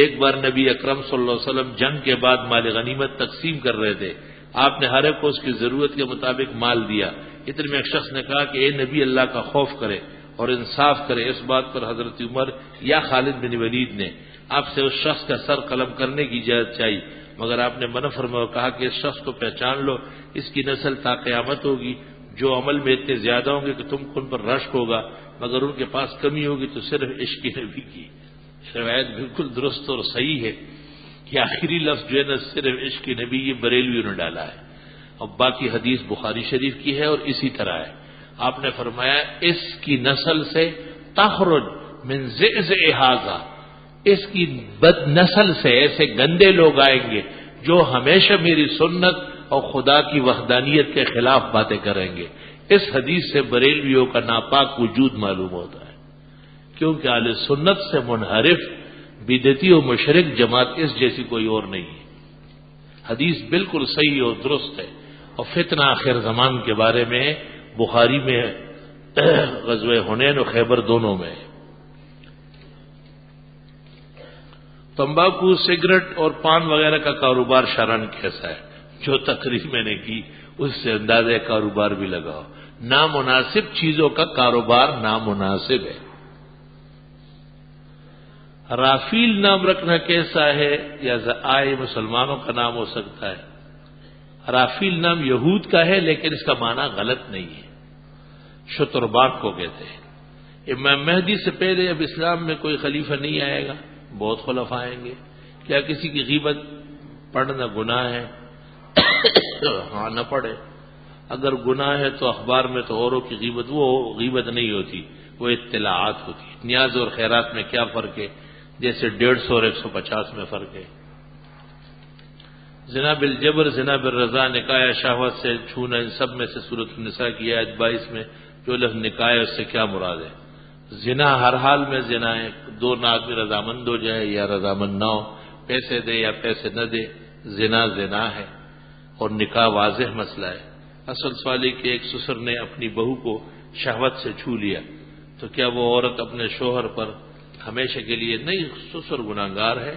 ایک بار نبی اکرم صلی اللہ علیہ وسلم جنگ کے بعد مال غنیمت تقسیم کر رہے تھے. آپ نے ہر ایک کو اس کی ضرورت کے مطابق مال دیا. اتنے میں ایک شخص نے کہا کہ اے نبی اللہ کا خوف کرے اور انصاف کرے. اس بات پر حضرت عمر یا خالد بن ولید نے آپ سے اس شخص کا سر قلم کرنے کی اجازت چاہی، مگر آپ نے منع فرمایا اور کہا کہ اس شخص کو پہچان لو، اس کی نسل تا قیامت ہوگی. جو عمل میں اتنے زیادہ ہوں گے کہ تم کو ان پر رشک ہوگا، مگر ان کے پاس کمی ہوگی تو صرف عشق نبی کی. روایت بالکل درست اور صحیح ہے کہ آخری لفظ جو ہے نا صرف عشق نبی، یہ بریلویوں نے ڈالا ہے، اور باقی حدیث بخاری شریف کی ہے اور اسی طرح ہے. آپ نے فرمایا اس کی نسل سے تخرج من ذئذ ھذا، اس کی بد نسل سے ایسے گندے لوگ آئیں گے جو ہمیشہ میری سنت اور خدا کی وحدانیت کے خلاف باتیں کریں گے. اس حدیث سے بریلویوں کا ناپاک وجود معلوم ہوتا ہے، کیونکہ اہل سنت سے منحرف بدعتی و مشرک جماعت اس جیسی کوئی اور نہیں ہے. حدیث بالکل صحیح اور درست ہے. اور فتنہ آخر زمان کے بارے میں بخاری میں غزوہ حنین و خیبر دونوں میں. تمباکو، سگریٹ اور پان وغیرہ کا کاروبار شرعاً کیسا ہے؟ جو تقریر میں نے کی اس سے اندازہ کاروبار بھی لگاؤ. نامناسب چیزوں کا کاروبار نامناسب ہے. رافیل نام رکھنا کیسا ہے؟ یا آئے مسلمانوں کا نام ہو سکتا ہے. رافیل نام یہود کا ہے لیکن اس کا معنی غلط نہیں ہے. شترباک کو کہتے ہیں. امام مہدی سے پہلے اب اسلام میں کوئی خلیفہ نہیں آئے گا، بہت خلفاء آئیں گے. کیا کسی کی غیبت پڑھنا گناہ ہے؟ ہاں نہ پڑھے. اگر گناہ ہے تو اخبار میں تو اوروں کی غیبت، وہ غیبت نہیں ہوتی، وہ اطلاعات ہوتی. نیاز اور خیرات میں کیا فرق ہے؟ جیسے 150 اور 150 میں فرق ہے. زنا بالجبر، زنا بالرضا، نکاح شہوت سے چھونا، ان سب میں سے سورۃ النساء کی آیت 22 میں جو لفظ نکاح ہے اس سے کیا مراد ہے؟ زنا ہر حال میں زنا ہے. دو آدمی رضامند ہو جائے یا رضامند نہ ہو، پیسے دے یا پیسے نہ دے، زنا زنا ہے. اور نکاح واضح مسئلہ ہے. اصل سوال کہ ایک سسر نے اپنی بہو کو شہوت سے چھو لیا تو کیا وہ عورت اپنے شوہر پر ہمیشہ کے لیے نہیں؟ سسر گناہگار ہے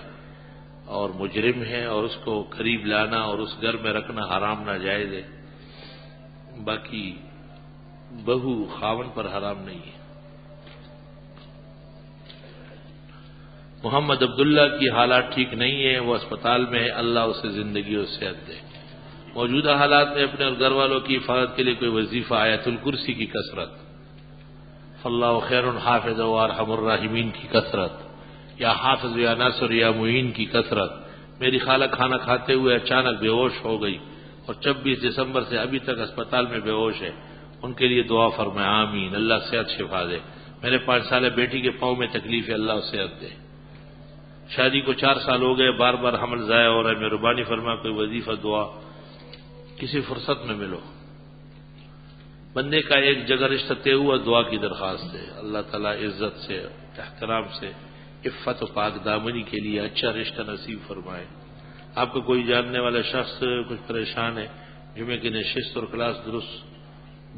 اور مجرم ہے اور اس کو قریب لانا اور اس گھر میں رکھنا حرام ناجائز ہے. باقی بہو خاون پر حرام نہیں ہے. محمد عبداللہ کی حالات ٹھیک نہیں ہے، وہ اسپتال میں ہے، اللہ اسے زندگی اور صحت دے. موجودہ حالات میں اپنے اور گھر والوں کی حفاظت کے لیے کوئی وظیفہ، آیت الکرسی کی کثرت، فاللہ خیر حافظ و ارحم الراحمین کی کثرت، یا حافظ یا ناصر یا معین کی کثرت. میری خالہ کھانا کھاتے ہوئے اچانک بے ہوش ہو گئی اور 26 دسمبر سے ابھی تک اسپتال میں بے ہوش ہے. ان کے لیے دعا فرمائے. آمین. اللہ صحت شفا دے. میرے 5 سالہ بیٹی کے پاؤں میں تکلیف ہے، اللہ صحت دے. شادی کو 4 سال ہو گئے، بار بار حمل ضائع ہو رہا ہے، مہربانی فرما کوئی وظیفہ دعا کسی فرصت میں ملو. بندے کا ایک جگہ رشتہ طے ہوا، دعا کی درخواست ہے. اللہ تعالیٰ عزت سے، احترام سے، عفت و پاک دامنی کے لیے اچھا رشتہ نصیب فرمائے. آپ کا کوئی جاننے والا شخص کچھ پریشان ہے، جمعے کی نشست اور کلاس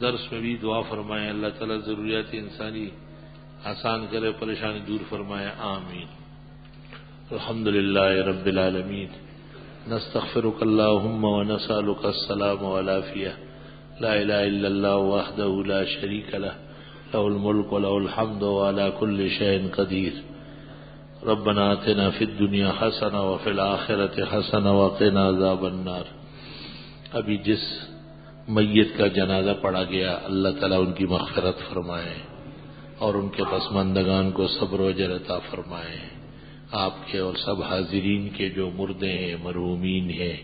درس میں بھی دعا فرمائے. اللہ تعالیٰ ضروریات انسانی آسان کرے، پریشانی دور فرمائے. آمین. الحمدللہ رب العالمین. نستغفرک اللہم ونسألک السلام والعافیہ. لا الہ الا اللہ وحدہ لا شریک لہ، لہ الملک ولہ الحمد وعلی کل شیء قدیر. ربنا آتنا فی الدنیا حسنہ وفی الآخرۃ حسنہ وقنا عذاب النار. ابھی جس میت کا جنازہ پڑھا گیا، اللہ تعالیٰ ان کی مغفرت فرمائے اور ان کے پسماندگان کو صبر و اجر عطا فرمائے. آپ کے اور سب حاضرین کے جو مردے ہیں، مرحومین ہیں،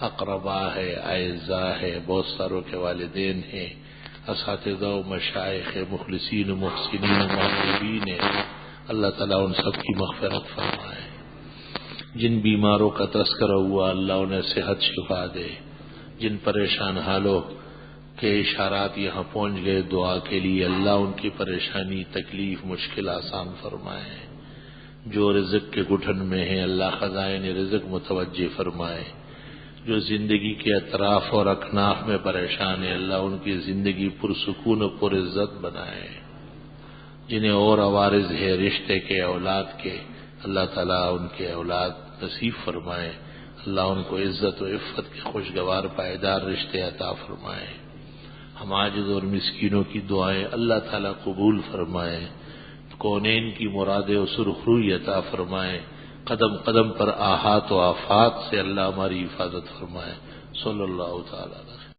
اقربا ہے، اعزاء ہے، بہت ساروں کے والدین ہیں، اساتذہ و مشائخ، مخلصین و محسنین و معذبین ہیں، اللہ تعالیٰ ان سب کی مغفرت فرمائے. جن بیماروں کا تذکرہ ہوا اللہ انہیں صحت شفا دے. جن پریشان حالوں کے اشارات یہاں پہنچ گئے دعا کے لیے، اللہ ان کی پریشانی، تکلیف، مشکل آسان فرمائے. جو رزق کے گٹھن میں ہیں اللہ خزائن رزق متوجہ فرمائے. جو زندگی کے اطراف اور اکناف میں پریشان ہیں اللہ ان کی زندگی پرسکون و پر عزت بنائے. جنہیں اور عوارض ہے رشتے کے، اولاد کے، اللہ تعالیٰ ان کے اولاد نصیب فرمائے. اللہ ان کو عزت و عفت کے خوشگوار پائیدار رشتے عطا فرمائے. ہم عاجز اور مسکینوں کی دعائیں اللہ تعالیٰ قبول فرمائے. کونین کی مرادیں و سرخروئی عطا فرمائے. قدم قدم پر آحات و آفات سے اللہ ہماری حفاظت فرمائے. صلی اللہ تعالیٰ علیہ